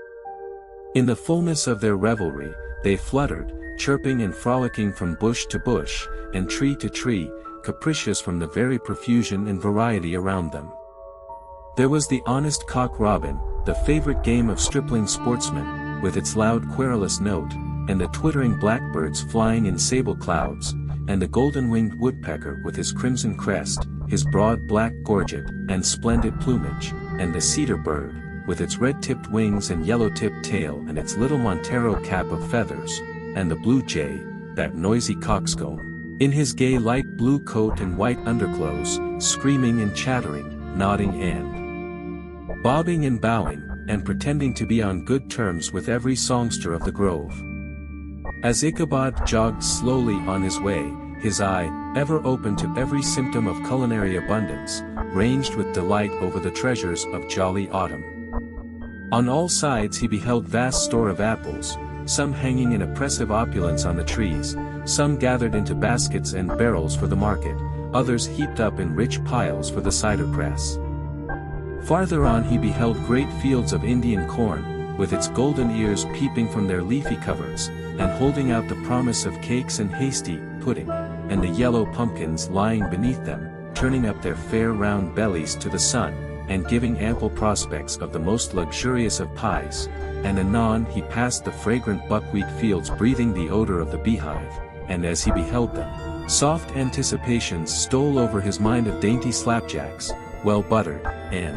[SPEAKER 2] In the fullness of their revelry, they fluttered, chirping and frolicking from bush to bush, and tree to tree, capricious from the very profusion and variety around them. There was the honest cock-robin, the favorite game of stripling sportsmen, with its loud querulous note, and the twittering blackbirds flying in sable clouds, and the golden-winged woodpecker with his crimson crest, his broad black gorget, and splendid plumage, and the cedar bird, with its red-tipped wings and yellow-tipped tail and its little Montero cap of feathers, and the blue jay, that noisy coxcomb, in his gay light blue coat and white underclothes, screaming and chattering, nodding and bobbing and bowing, and pretending to be on good terms with every songster of the grove. As Ichabod jogged slowly on his way, his eye, ever open to every symptom of culinary abundance, ranged with delight over the treasures of jolly autumn. On all sides he beheld vast store of apples, some hanging in oppressive opulence on the trees, some gathered into baskets and barrels for the market, others heaped up in rich piles for the cider press. Farther on he beheld great fields of Indian corn, with its golden ears peeping from their leafy coverts, and holding out the promise of cakes and hasty pudding, and the yellow pumpkins lying beneath them, turning up their fair round bellies to the sun, and giving ample prospects of the most luxurious of pies, and anon he passed the fragrant buckwheat fields breathing the odor of the beehive, and as he beheld them, soft anticipations stole over his mind of dainty slapjacks, well buttered, and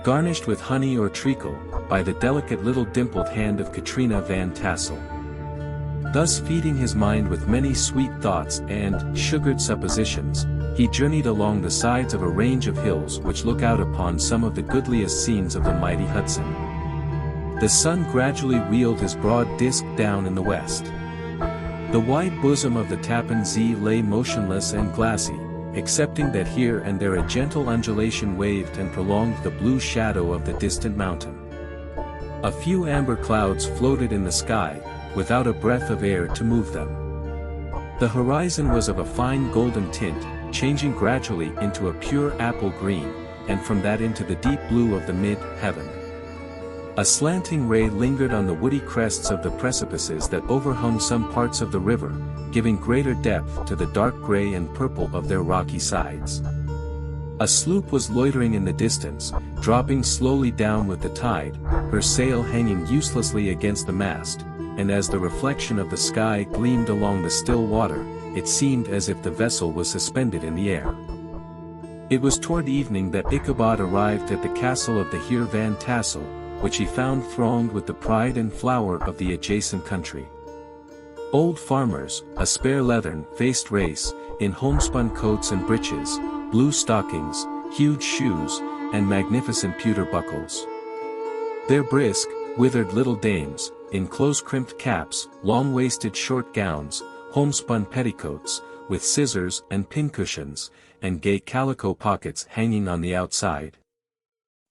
[SPEAKER 2] garnished with honey or treacle, by the delicate little dimpled hand of Katrina Van Tassel. Thus feeding his mind with many sweet thoughts and sugared suppositions, he journeyed along the sides of a range of hills which look out upon some of the goodliest scenes of the mighty Hudson. The sun gradually wheeled his broad disk down in the west. The wide bosom of the Tappan Zee lay motionless and glassy, excepting that here and there a gentle undulation waved and prolonged the blue shadow of the distant mountain. A few amber clouds floated in the sky, without a breath of air to move them. The horizon was of a fine golden tint, changing gradually into a pure apple green, and from that into the deep blue of the mid-heaven. A slanting ray lingered on the woody crests of the precipices that overhung some parts of the river, giving greater depth to the dark gray and purple of their rocky sides. A sloop was loitering in the distance, dropping slowly down with the tide, her sail hanging uselessly against the mast, and as the reflection of the sky gleamed along the still water, it seemed as if the vessel was suspended in the air. It was toward evening that Ichabod arrived at the castle of the Heer Van Tassel, which he found thronged with the pride and flower of the adjacent country. Old farmers, a spare leathern-faced race, in homespun coats and breeches, blue stockings, huge shoes, and magnificent pewter buckles. Their brisk, withered little dames, in close-crimped caps, long-waisted short gowns, homespun petticoats, with scissors and pincushions, and gay calico pockets hanging on the outside.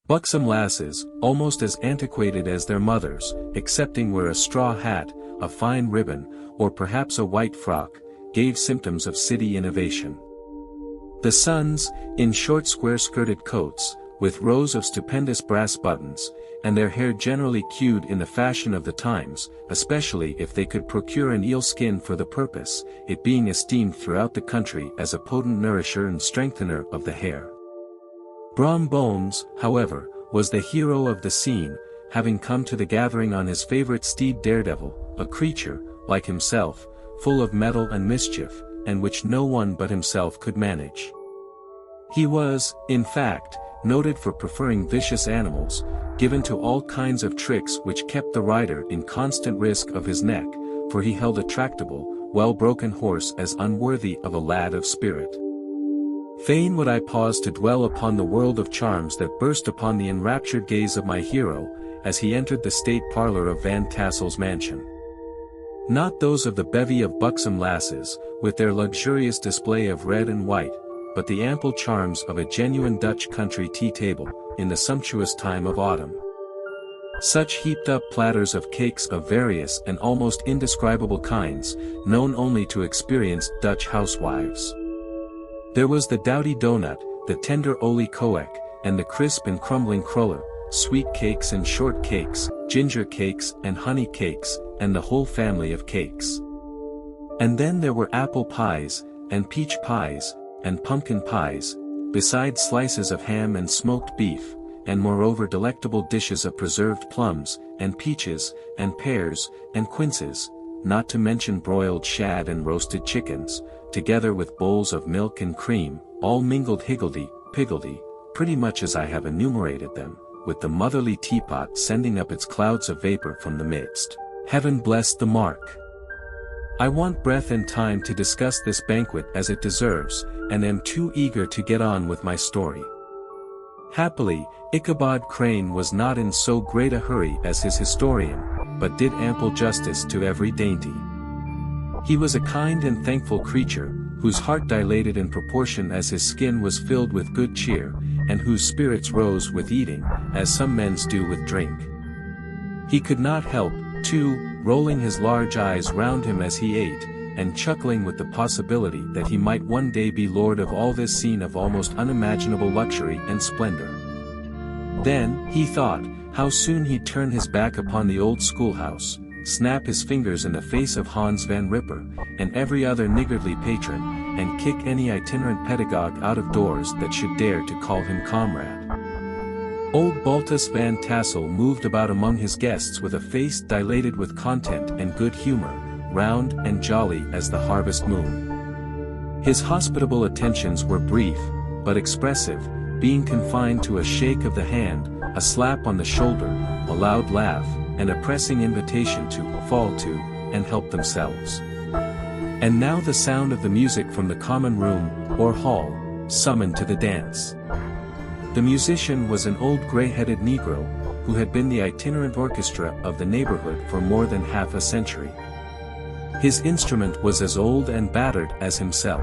[SPEAKER 2] Buxom lasses, almost as antiquated as their mothers, excepting where a straw hat, a fine ribbon, or perhaps a white frock, gave symptoms of city innovation. The sons, in short square-skirted coats, with rows of stupendous brass buttons, and their hair generally queued in the fashion of the times, especially if they could procure an eel skin for the purpose, it being esteemed throughout the country as a potent nourisher and strengthener of the hair. Brom Bones, however, was the hero of the scene, having come to the gathering on his favorite steed Daredevil, a creature, like himself, full of mettle and mischief, and which no one but himself could manage. He was, in fact, noted for preferring vicious animals, given to all kinds of tricks which kept the rider in constant risk of his neck, for he held a tractable, well-broken horse as unworthy of a lad of spirit. Fain would I pause to dwell upon the world of charms that burst upon the enraptured gaze of my hero, as he entered the state parlor of Van Tassel's mansion. Not those of the bevy of buxom lasses, with their luxurious display of red and white, but the ample charms of a genuine Dutch country tea table, in the sumptuous time of autumn. Such heaped-up platters of cakes of various and almost indescribable kinds, known only to experienced Dutch housewives. There was the doughty donut, the tender olie koek, and the crisp and crumbling cruller, sweet cakes and short cakes, ginger cakes and honey cakes, and the whole family of cakes. And then there were apple pies, and peach pies, and pumpkin pies, besides slices of ham and smoked beef, and moreover delectable dishes of preserved plums, and peaches, and pears, and quinces, not to mention broiled shad and roasted chickens, together with bowls of milk and cream, all mingled higgledy-piggledy, pretty much as I have enumerated them, with the motherly teapot sending up its clouds of vapor from the midst. Heaven bless the mark! I want breath and time to discuss this banquet as it deserves, and am too eager to get on with my story. Happily, Ichabod Crane was not in so great a hurry as his historian, but did ample justice to every dainty. He was a kind and thankful creature, whose heart dilated in proportion as his skin was filled with good cheer, and whose spirits rose with eating, as some men's do with drink. He could not help, too, rolling his large eyes round him as he ate, and chuckling with the possibility that he might one day be lord of all this scene of almost unimaginable luxury and splendor. Then, he thought, how soon he'd turn his back upon the old schoolhouse, snap his fingers in the face of Hans Van Ripper, and every other niggardly patron, and kick any itinerant pedagogue out of doors that should dare to call him comrade. Old Baltus Van Tassel moved about among his guests with a face dilated with content and good humor, round and jolly as the harvest moon. His hospitable attentions were brief, but expressive, being confined to a shake of the hand, a slap on the shoulder, a loud laugh, and a pressing invitation to fall to, and help themselves. And now the sound of the music from the common room, or hall, summoned to the dance. The musician was an old gray-headed Negro, who had been the itinerant orchestra of the neighborhood for more than half a century. His instrument was as old and battered as himself.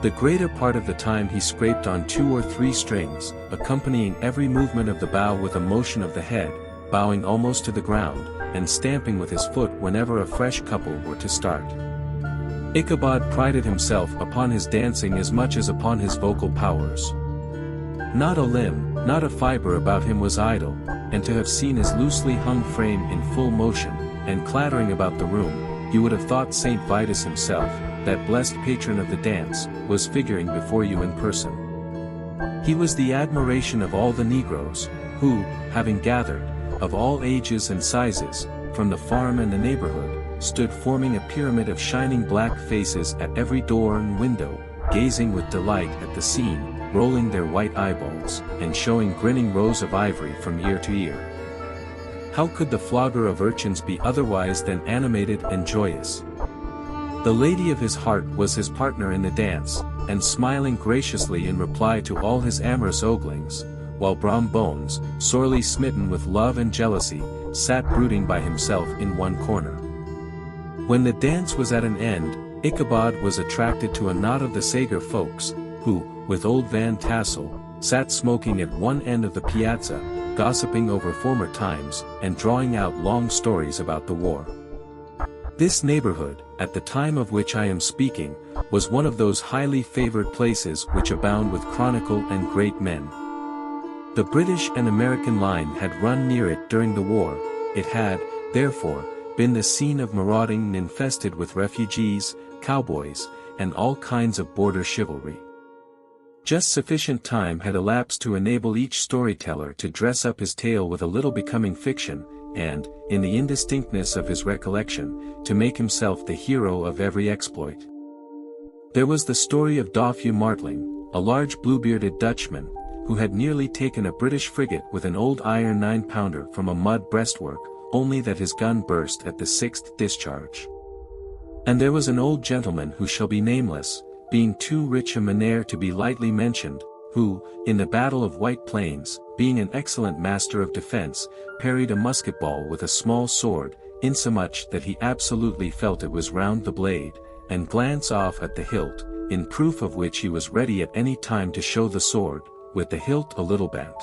[SPEAKER 2] The greater part of the time he scraped on 2 or 3 strings, accompanying every movement of the bow with a motion of the head, bowing almost to the ground, and stamping with his foot whenever a fresh couple were to start. Ichabod prided himself upon his dancing as much as upon his vocal powers. Not a limb, not a fiber about him was idle, and to have seen his loosely hung frame in full motion, and clattering about the room, you would have thought Saint Vitus himself, that blessed patron of the dance, was figuring before you in person. He was the admiration of all the Negroes, who, having gathered, of all ages and sizes, from the farm and the neighborhood, stood forming a pyramid of shining black faces at every door and window, gazing with delight at the scene, rolling their white eyeballs, and showing grinning rows of ivory from ear to ear. How could the flogger of urchins be otherwise than animated and joyous? The lady of his heart was his partner in the dance, and smiling graciously in reply to all his amorous oglings, while Brom Bones, sorely smitten with love and jealousy, sat brooding by himself in one corner. When the dance was at an end, Ichabod was attracted to a knot of the Sager folks, who, with old Van Tassel, sat smoking at one end of the piazza, gossiping over former times, and drawing out long stories about the war. This neighborhood, at the time of which I am speaking, was one of those highly favored places which abound with chronicle and great men. The British and American line had run near it during the war. It had, therefore, been the scene of marauding and infested with refugees, cowboys, and all kinds of border chivalry. Just sufficient time had elapsed to enable each storyteller to dress up his tale with a little becoming fiction, and, in the indistinctness of his recollection, to make himself the hero of every exploit. There was the story of Domovoi Martling, a large blue-bearded Dutchman, who had nearly taken a British frigate with an old iron 9-pounder from a mud breastwork, only that his gun burst at the 6th discharge. And there was an old gentleman who shall be nameless, being too rich a manner to be lightly mentioned, who, in the Battle of White Plains, being an excellent master of defense, parried a musket ball with a small sword, insomuch that he absolutely felt it was round the blade, and glance off at the hilt, in proof of which he was ready at any time to show the sword, with the hilt a little bent.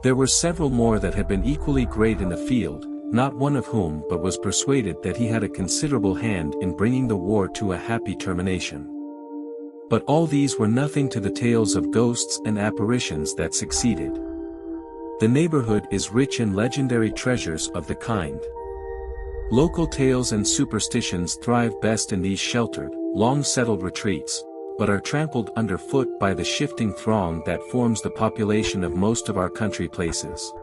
[SPEAKER 2] There were several more that had been equally great in the field, not one of whom but was persuaded that he had a considerable hand in bringing the war to a happy termination. But all these were nothing to the tales of ghosts and apparitions that succeeded. The neighborhood is rich in legendary treasures of the kind. Local tales and superstitions thrive best in these sheltered, long-settled retreats, but are trampled underfoot by the shifting throng that forms the population of most of our country places.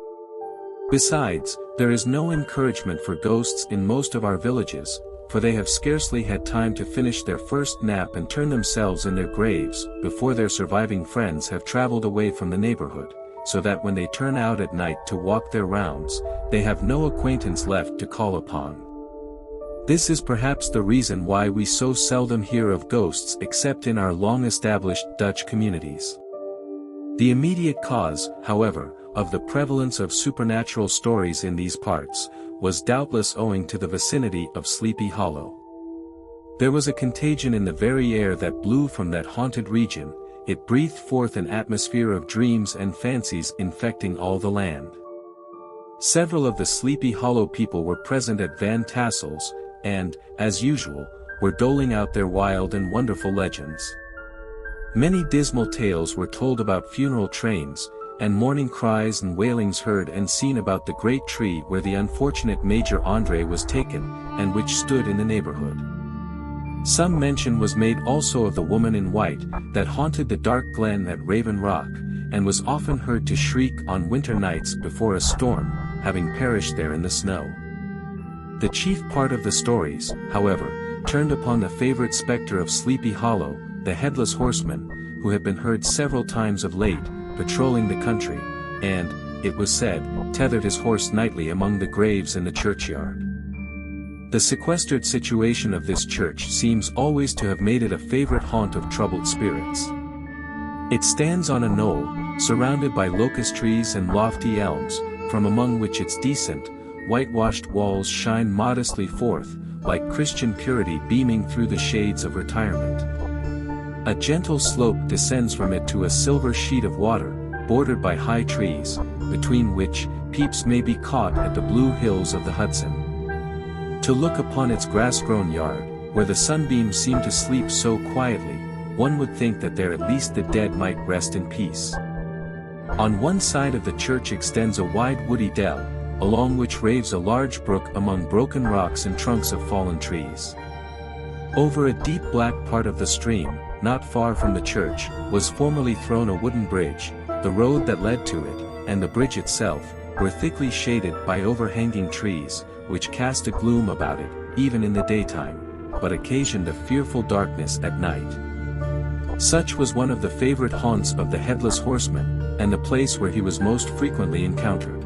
[SPEAKER 2] Besides, there is no encouragement for ghosts in most of our villages, for they have scarcely had time to finish their first nap and turn themselves in their graves, before their surviving friends have traveled away from the neighborhood, so that when they turn out at night to walk their rounds, they have no acquaintance left to call upon. This is perhaps the reason why we so seldom hear of ghosts except in our long-established Dutch communities. The immediate cause, however, of the prevalence of supernatural stories in these parts, was doubtless owing to the vicinity of Sleepy Hollow. There was a contagion in the very air that blew from that haunted region. It breathed forth an atmosphere of dreams and fancies infecting all the land. Several of the Sleepy Hollow people were present at Van Tassel's, and, as usual, were doling out their wild and wonderful legends. Many dismal tales were told about funeral trains, and mourning cries and wailings heard and seen about the great tree where the unfortunate Major Andre was taken, and which stood in the neighborhood. Some mention was made also of the woman in white, that haunted the dark glen at Raven Rock, and was often heard to shriek on winter nights before a storm, having perished there in the snow. The chief part of the stories, however, turned upon the favorite specter of Sleepy Hollow, the Headless Horseman, who had been heard several times of late, patrolling the country, and, it was said, tethered his horse nightly among the graves in the churchyard. The sequestered situation of this church seems always to have made it a favorite haunt of troubled spirits. It stands on a knoll, surrounded by locust trees and lofty elms, from among which its decent, whitewashed walls shine modestly forth, like Christian purity beaming through the shades of retirement. A gentle slope descends from it to a silver sheet of water, bordered by high trees, between which peeps may be caught at the blue hills of the Hudson. To look upon its grass-grown yard, where the sunbeams seem to sleep so quietly, one would think that there at least the dead might rest in peace. On one side of the church extends a wide woody dell, along which raves a large brook among broken rocks and trunks of fallen trees. Over a deep black part of the stream, not far from the church, was formerly thrown a wooden bridge. The road that led to it, and the bridge itself, were thickly shaded by overhanging trees, which cast a gloom about it, even in the daytime, but occasioned a fearful darkness at night. Such was one of the favorite haunts of the Headless Horseman, and the place where he was most frequently encountered.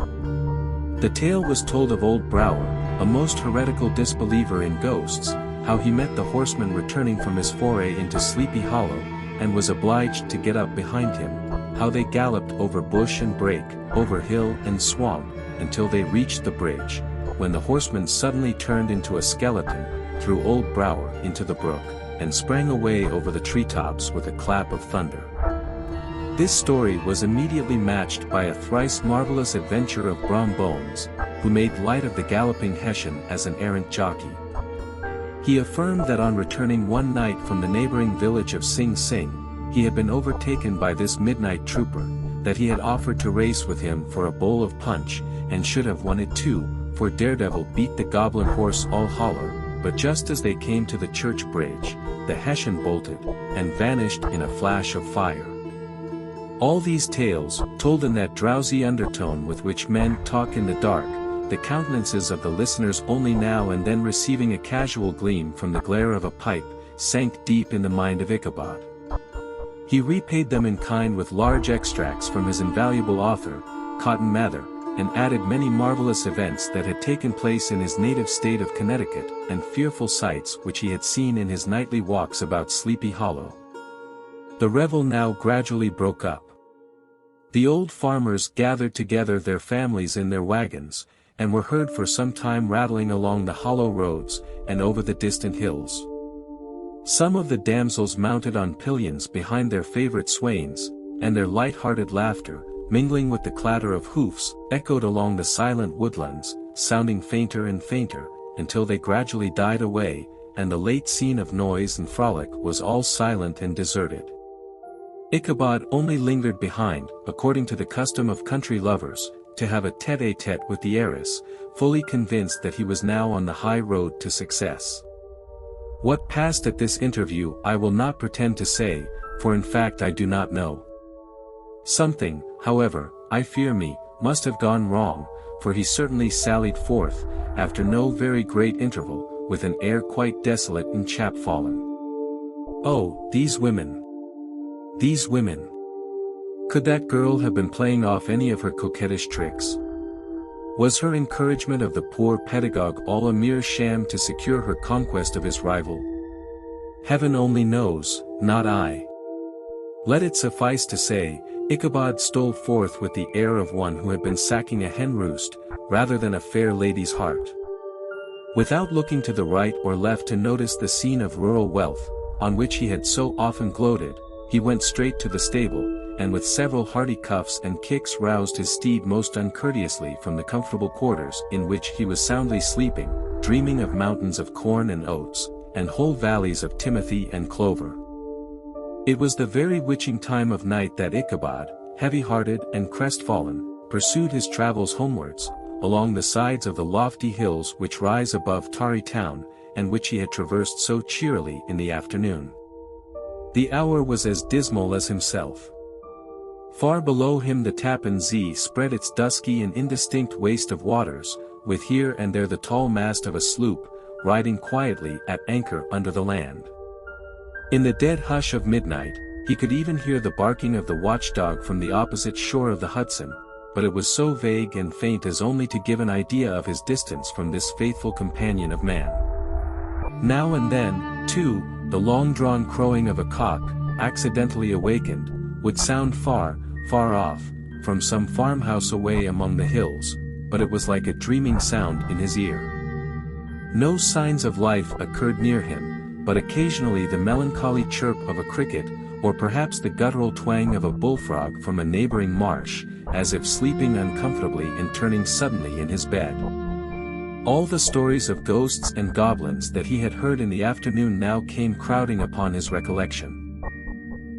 [SPEAKER 2] The tale was told of old Brouwer, a most heretical disbeliever in ghosts, how he met the horseman returning from his foray into Sleepy Hollow, and was obliged to get up behind him, how they galloped over bush and brake, over hill and swamp, until they reached the bridge, when the horseman suddenly turned into a skeleton, threw old Brouwer into the brook, and sprang away over the treetops with a clap of thunder. This story was immediately matched by a thrice marvelous adventure of Brom Bones, who made light of the galloping Hessian as an errant jockey. He affirmed that on returning one night from the neighboring village of Sing Sing, he had been overtaken by this midnight trooper, that he had offered to race with him for a bowl of punch, and should have won it too, for Daredevil beat the goblin horse all holler, but just as they came to the church bridge, the Hessian bolted, and vanished in a flash of fire. All these tales, told in that drowsy undertone with which men talk in the dark, the countenances of the listeners only now and then receiving a casual gleam from the glare of a pipe, sank deep in the mind of Ichabod. He repaid them in kind with large extracts from his invaluable author, Cotton Mather, and added many marvelous events that had taken place in his native state of Connecticut, and fearful sights which he had seen in his nightly walks about Sleepy Hollow. The revel now gradually broke up. The old farmers gathered together their families in their wagons, and were heard for some time rattling along the hollow roads, and over the distant hills. Some of the damsels mounted on pillions behind their favorite swains, and their light-hearted laughter, mingling with the clatter of hoofs, echoed along the silent woodlands, sounding fainter and fainter, until they gradually died away, and the late scene of noise and frolic was all silent and deserted. Ichabod only lingered behind, according to the custom of country lovers, to have a tête-à-tête with the heiress, fully convinced that he was now on the high road to success. What passed at this interview I will not pretend to say, for in fact I do not know. Something, however, I fear me, must have gone wrong, for he certainly sallied forth, after no very great interval, with an air quite desolate and chapfallen. Oh, these women! These women! Could that girl have been playing off any of her coquettish tricks? Was her encouragement of the poor pedagogue all a mere sham to secure her conquest of his rival? Heaven only knows, not I. Let it suffice to say, Ichabod stole forth with the air of one who had been sacking a hen roost, rather than a fair lady's heart. Without looking to the right or left to notice the scene of rural wealth, on which he had so often gloated, he went straight to the stable, and with several hearty cuffs and kicks roused his steed most uncourteously from the comfortable quarters in which he was soundly sleeping, dreaming of mountains of corn and oats, and whole valleys of timothy and clover. It was the very witching time of night that Ichabod, heavy-hearted and crestfallen, pursued his travels homewards, along the sides of the lofty hills which rise above Tarry Town, and which he had traversed so cheerily in the afternoon. The hour was as dismal as himself. Far below him the Tappan Zee spread its dusky and indistinct waste of waters, with here and there the tall mast of a sloop, riding quietly at anchor under the land. In the dead hush of midnight, he could even hear the barking of the watchdog from the opposite shore of the Hudson, but it was so vague and faint as only to give an idea of his distance from this faithful companion of man. Now and then, too, the long-drawn crowing of a cock, accidentally awakened, would sound far, far off, from some farmhouse away among the hills, but it was like a dreaming sound in his ear. No signs of life occurred near him, but occasionally the melancholy chirp of a cricket, or perhaps the guttural twang of a bullfrog from a neighboring marsh, as if sleeping uncomfortably and turning suddenly in his bed. All the stories of ghosts and goblins that he had heard in the afternoon now came crowding upon his recollection.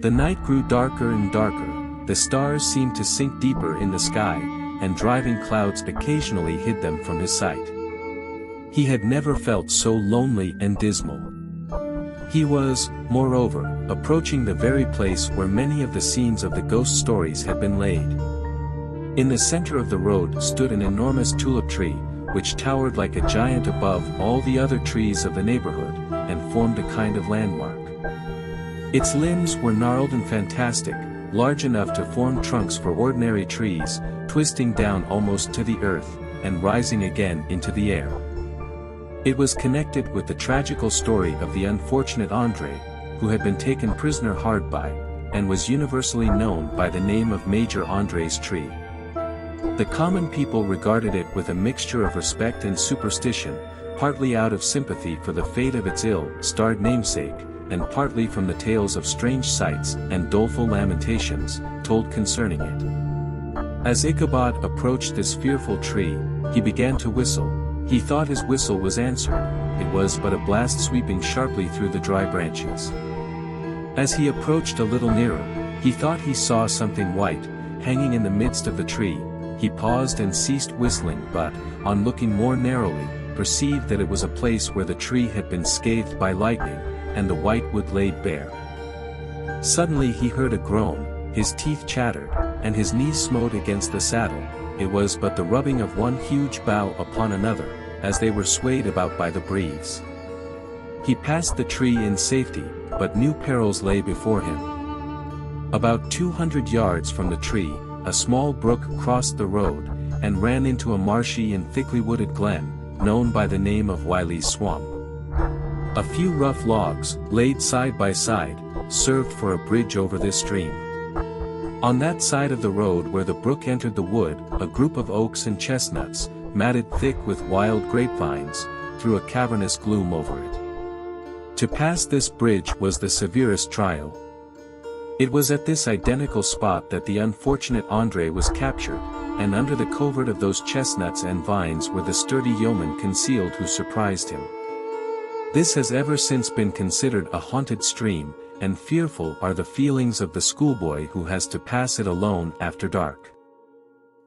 [SPEAKER 2] The night grew darker and darker, the stars seemed to sink deeper in the sky, and driving clouds occasionally hid them from his sight. He had never felt so lonely and dismal. He was, moreover, approaching the very place where many of the scenes of the ghost stories had been laid. In the center of the road stood an enormous tulip tree, which towered like a giant above all the other trees of the neighborhood, and formed a kind of landmark. Its limbs were gnarled and fantastic, large enough to form trunks for ordinary trees, twisting down almost to the earth, and rising again into the air. It was connected with the tragical story of the unfortunate André, who had been taken prisoner hard by, and was universally known by the name of Major André's tree. The common people regarded it with a mixture of respect and superstition, partly out of sympathy for the fate of its ill-starred namesake, and partly from the tales of strange sights and doleful lamentations, told concerning it. As Ichabod approached this fearful tree, he began to whistle. He thought his whistle was answered, it was but a blast sweeping sharply through the dry branches. As he approached a little nearer, he thought he saw something white, hanging in the midst of the tree, he paused and ceased whistling but, on looking more narrowly, perceived that it was a place where the tree had been scathed by lightning, and the white wood laid bare. Suddenly he heard a groan, his teeth chattered, and his knees smote against the saddle. It was but the rubbing of one huge bough upon another, as they were swayed about by the breeze. He passed the tree in safety, but new perils lay before him. About 200 yards from the tree, a small brook crossed the road, and ran into a marshy and thickly wooded glen, known by the name of Wiley's Swamp. A few rough logs, laid side by side, served for a bridge over this stream. On that side of the road where the brook entered the wood, a group of oaks and chestnuts, matted thick with wild grapevines, threw a cavernous gloom over it. To pass this bridge was the severest trial. It was at this identical spot that the unfortunate André was captured, and under the covert of those chestnuts and vines were the sturdy yeomen concealed who surprised him. This has ever since been considered a haunted stream, and fearful are the feelings of the schoolboy who has to pass it alone after dark.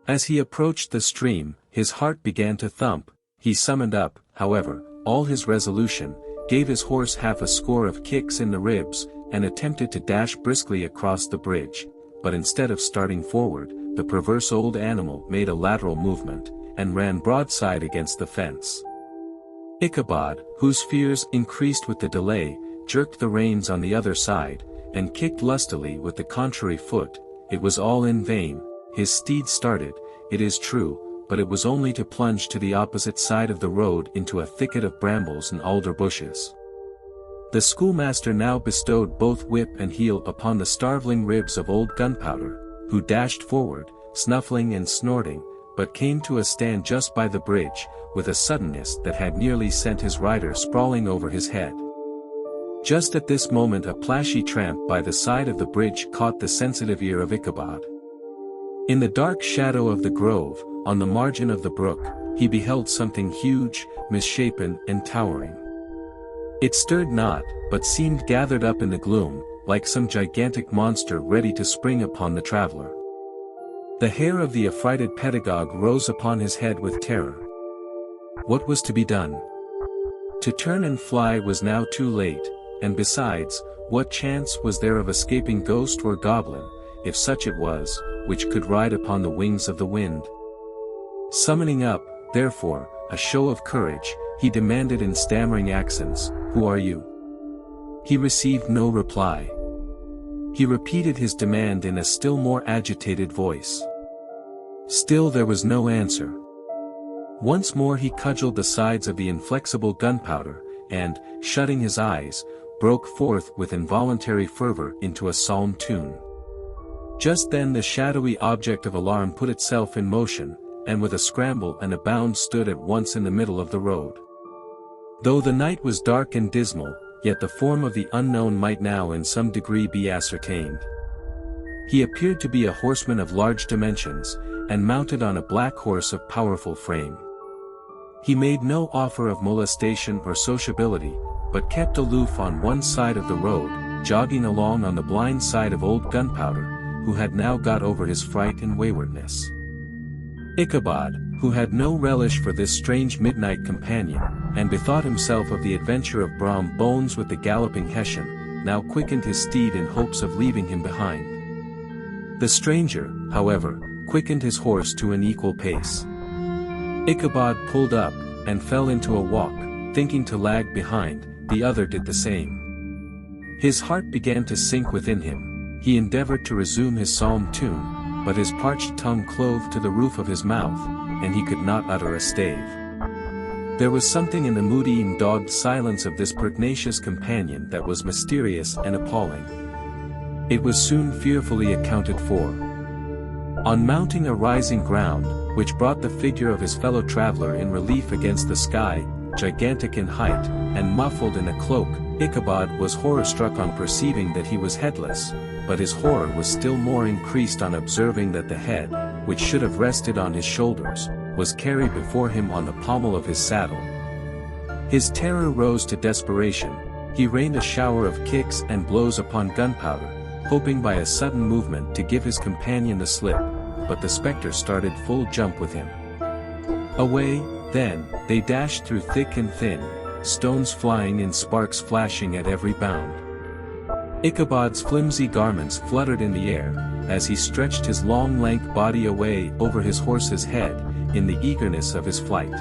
[SPEAKER 2] As he approached the stream, his heart began to thump. He summoned up, however, all his resolution, gave his horse half a score of kicks in the ribs, and attempted to dash briskly across the bridge, but instead of starting forward, the perverse old animal made a lateral movement, and ran broadside against the fence. Ichabod, whose fears increased with the delay, jerked the reins on the other side, and kicked lustily with the contrary foot. It was all in vain. His steed started, it is true, but it was only to plunge to the opposite side of the road into a thicket of brambles and alder bushes. The schoolmaster now bestowed both whip and heel upon the starveling ribs of old Gunpowder, who dashed forward, snuffling and snorting, but came to a stand just by the bridge, with a suddenness that had nearly sent his rider sprawling over his head. Just at this moment a plashy tramp by the side of the bridge caught the sensitive ear of Ichabod. In the dark shadow of the grove, on the margin of the brook, he beheld something huge, misshapen and towering. It stirred not, but seemed gathered up in the gloom, like some gigantic monster ready to spring upon the traveler. The hair of the affrighted pedagogue rose upon his head with terror. What was to be done? To turn and fly was now too late, and besides, what chance was there of escaping ghost or goblin, if such it was, which could ride upon the wings of the wind? Summoning up, therefore, a show of courage, he demanded in stammering accents, "Who are you?" He received no reply. He repeated his demand in a still more agitated voice. Still there was no answer. Once more he cudgelled the sides of the inflexible Gunpowder, and, shutting his eyes, broke forth with involuntary fervor into a psalm tune. Just then the shadowy object of alarm put itself in motion, and with a scramble and a bound stood at once in the middle of the road. Though the night was dark and dismal, yet the form of the unknown might now in some degree be ascertained. He appeared to be a horseman of large dimensions, and mounted on a black horse of powerful frame. He made no offer of molestation or sociability, but kept aloof on one side of the road, jogging along on the blind side of old Gunpowder, who had now got over his fright and waywardness. Ichabod, who had no relish for this strange midnight companion, and bethought himself of the adventure of Brom Bones with the galloping Hessian, now quickened his steed in hopes of leaving him behind. The stranger, however, quickened his horse to an equal pace. Ichabod pulled up, and fell into a walk, thinking to lag behind. The other did the same. His heart began to sink within him. He endeavored to resume his psalm tune, but his parched tongue clove to the roof of his mouth, and he could not utter a stave. There was something in the moody and dogged silence of this pertinacious companion that was mysterious and appalling. It was soon fearfully accounted for. On mounting a rising ground, which brought the figure of his fellow traveler in relief against the sky, gigantic in height, and muffled in a cloak, Ichabod was horror-struck on perceiving that he was headless, but his horror was still more increased on observing that the head, which should have rested on his shoulders, was carried before him on the pommel of his saddle. His terror rose to desperation. He rained a shower of kicks and blows upon Gunpowder, hoping by a sudden movement to give his companion the slip, but the spectre started full jump with him. Away, then, they dashed through thick and thin, stones flying and sparks flashing at every bound. Ichabod's flimsy garments fluttered in the air, as he stretched his long lank body away over his horse's head, in the eagerness of his flight.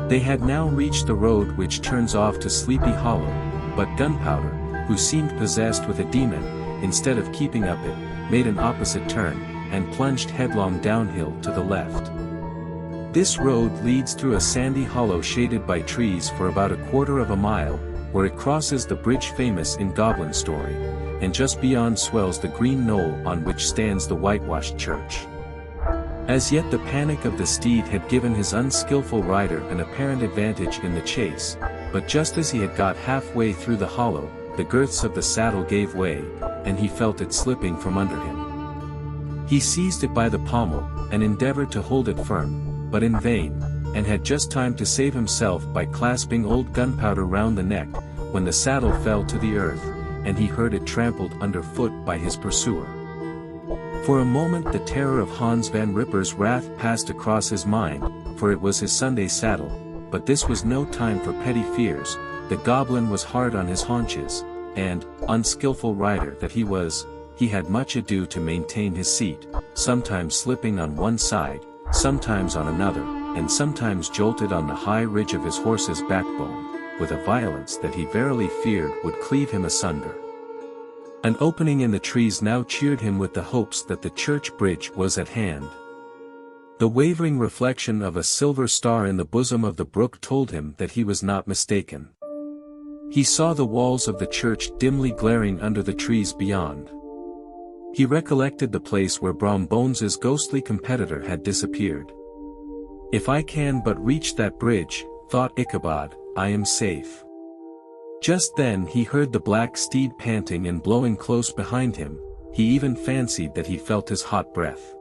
[SPEAKER 2] They had now reached the road which turns off to Sleepy Hollow, but Gunpowder, who seemed possessed with a demon, instead of keeping up it, made an opposite turn, and plunged headlong downhill to the left. This road leads through a sandy hollow shaded by trees for about a quarter of a mile, where it crosses the bridge famous in Goblin story, and just beyond swells the green knoll on which stands the whitewashed church. As yet the panic of the steed had given his unskillful rider an apparent advantage in the chase, but just as he had got halfway through the hollow, the girths of the saddle gave way, and he felt it slipping from under him. He seized it by the pommel, and endeavored to hold it firm, but in vain, and had just time to save himself by clasping old Gunpowder round the neck, when the saddle fell to the earth, and he heard it trampled under foot by his pursuer. For a moment the terror of Hans Van Ripper's wrath passed across his mind, for it was his Sunday saddle, but this was no time for petty fears. The goblin was hard on his haunches, and, unskillful rider that he had much ado to maintain his seat, sometimes slipping on one side, sometimes on another, and sometimes jolted on the high ridge of his horse's backbone, with a violence that he verily feared would cleave him asunder. An opening in the trees now cheered him with the hopes that the church bridge was at hand. The wavering reflection of a silver star in the bosom of the brook told him that he was not mistaken. He saw the walls of the church dimly glaring under the trees beyond. He recollected the place where Brom Bones's ghostly competitor had disappeared. "If I can but reach that bridge," thought Ichabod, "I am safe." Just then he heard the black steed panting and blowing close behind him. He even fancied that he felt his hot breath.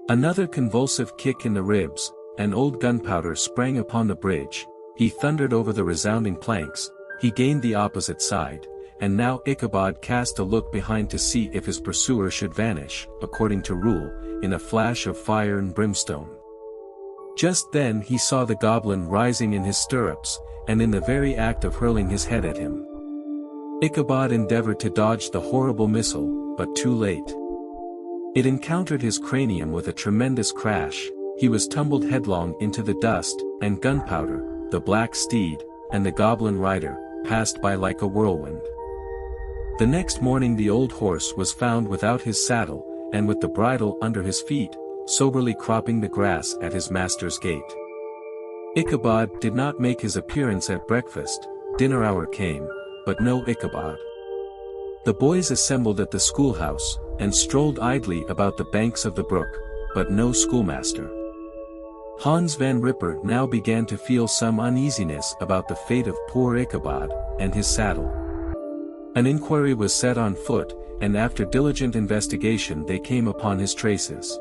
[SPEAKER 2] Another convulsive kick in the ribs, and old Gunpowder sprang upon the bridge. He thundered over the resounding planks. He gained the opposite side, and now Ichabod cast a look behind to see if his pursuer should vanish, according to rule, in a flash of fire and brimstone. Just then he saw the goblin rising in his stirrups, and in the very act of hurling his head at him. Ichabod endeavored to dodge the horrible missile, but too late. It encountered his cranium with a tremendous crash. He was tumbled headlong into the dust, and Gunpowder, the black steed, and the goblin rider, passed by like a whirlwind. The next morning the old horse was found without his saddle, and with the bridle under his feet, soberly cropping the grass at his master's gate. Ichabod did not make his appearance at breakfast. Dinner hour came, but no Ichabod. The boys assembled at the schoolhouse, and strolled idly about the banks of the brook, but no schoolmaster. Hans Van Ripper now began to feel some uneasiness about the fate of poor Ichabod, and his saddle. An inquiry was set on foot, and after diligent investigation they came upon his traces.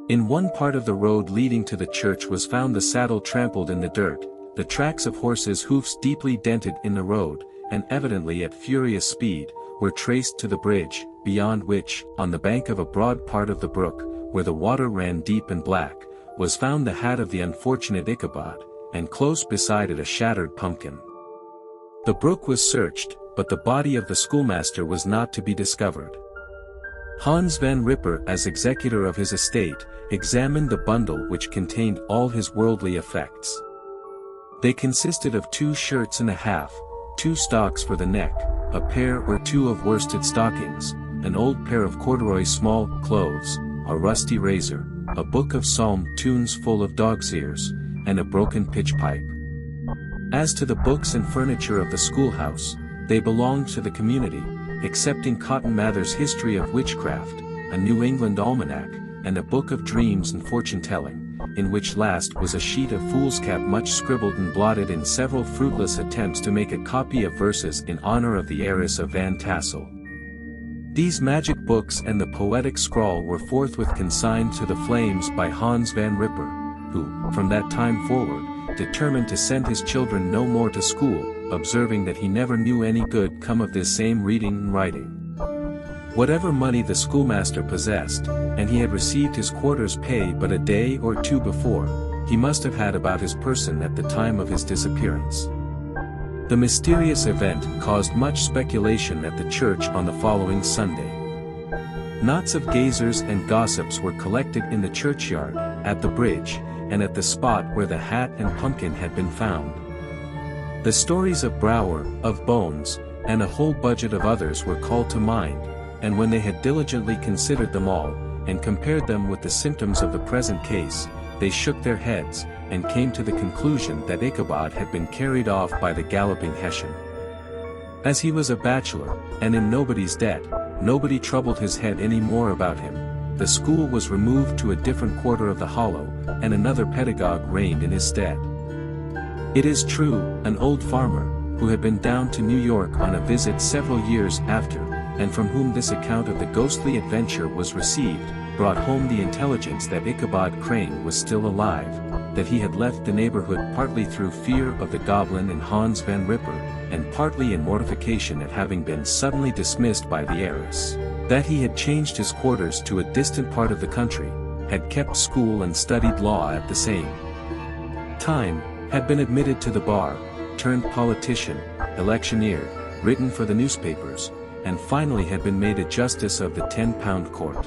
[SPEAKER 2] In one part of the road leading to the church was found the saddle trampled in the dirt, the tracks of horses' hoofs deeply dented in the road, and evidently at furious speed, were traced to the bridge, beyond which, on the bank of a broad part of the brook, where the water ran deep and black, was found the hat of the unfortunate Ichabod, and close beside it a shattered pumpkin. The brook was searched, but the body of the schoolmaster was not to be discovered. Hans Van Ripper, as executor of his estate, examined the bundle which contained all his worldly effects. They consisted of 2 shirts and a half, 2 stocks for the neck, a pair or 2 of worsted stockings, an old pair of corduroy small clothes, a rusty razor, a book of psalm tunes full of dog's ears, and a broken pitch pipe. As to the books and furniture of the schoolhouse, they belonged to the community, excepting Cotton Mather's History of Witchcraft, a New England almanac, and a book of dreams and fortune-telling, in which last was a sheet of foolscap much scribbled and blotted in several fruitless attempts to make a copy of verses in honor of the heiress of Van Tassel. These magic books and the poetic scrawl were forthwith consigned to the flames by Hans Van Ripper, who, from that time forward, determined to send his children no more to school, observing that he never knew any good come of this same reading and writing. Whatever money the schoolmaster possessed, and he had received his quarter's pay but a day or two before, he must have had about his person at the time of his disappearance. The mysterious event caused much speculation at the church on the following Sunday. Knots of gazers and gossips were collected in the churchyard, at the bridge, and at the spot where the hat and pumpkin had been found. The stories of Brower, of Bones, and a whole budget of others were called to mind, and when they had diligently considered them all, and compared them with the symptoms of the present case, they shook their heads, and came to the conclusion that Ichabod had been carried off by the galloping Hessian. As he was a bachelor, and in nobody's debt, nobody troubled his head any more about him. The school was removed to a different quarter of the hollow, and another pedagogue reigned in his stead. It is true, an old farmer, who had been down to New York on a visit several years after, and from whom this account of the ghostly adventure was received, brought home the intelligence that Ichabod Crane was still alive, that he had left the neighborhood partly through fear of the goblin and Hans Van Ripper, and partly in mortification at having been suddenly dismissed by the heiress, that he had changed his quarters to a distant part of the country, had kept school and studied law at the same time, had been admitted to the bar, turned politician, electioneered, written for the newspapers, and finally had been made a justice of the 10-pound court.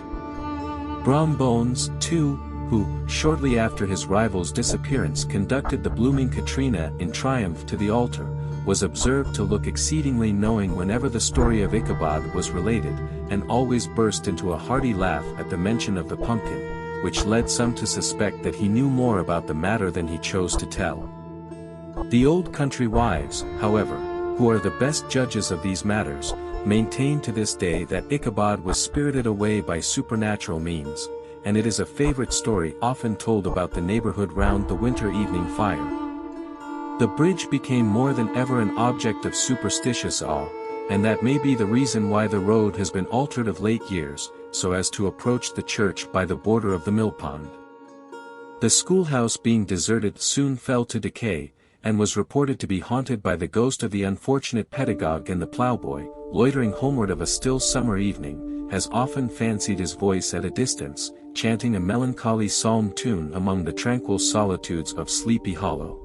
[SPEAKER 2] Brom Bones, too, who, shortly after his rival's disappearance conducted the blooming Katrina in triumph to the altar, was observed to look exceedingly knowing whenever the story of Ichabod was related, and always burst into a hearty laugh at the mention of the pumpkin, which led some to suspect that he knew more about the matter than he chose to tell. The old country wives, however, who are the best judges of these matters, maintain to this day that Ichabod was spirited away by supernatural means, and it is a favorite story often told about the neighborhood round the winter evening fire. The bridge became more than ever an object of superstitious awe, and that may be the reason why the road has been altered of late years, so as to approach the church by the border of the millpond. The schoolhouse being deserted soon fell to decay, and was reported to be haunted by the ghost of the unfortunate pedagogue, and the ploughboy, loitering homeward of a still summer evening, has often fancied his voice at a distance, chanting a melancholy psalm tune among the tranquil solitudes of Sleepy Hollow.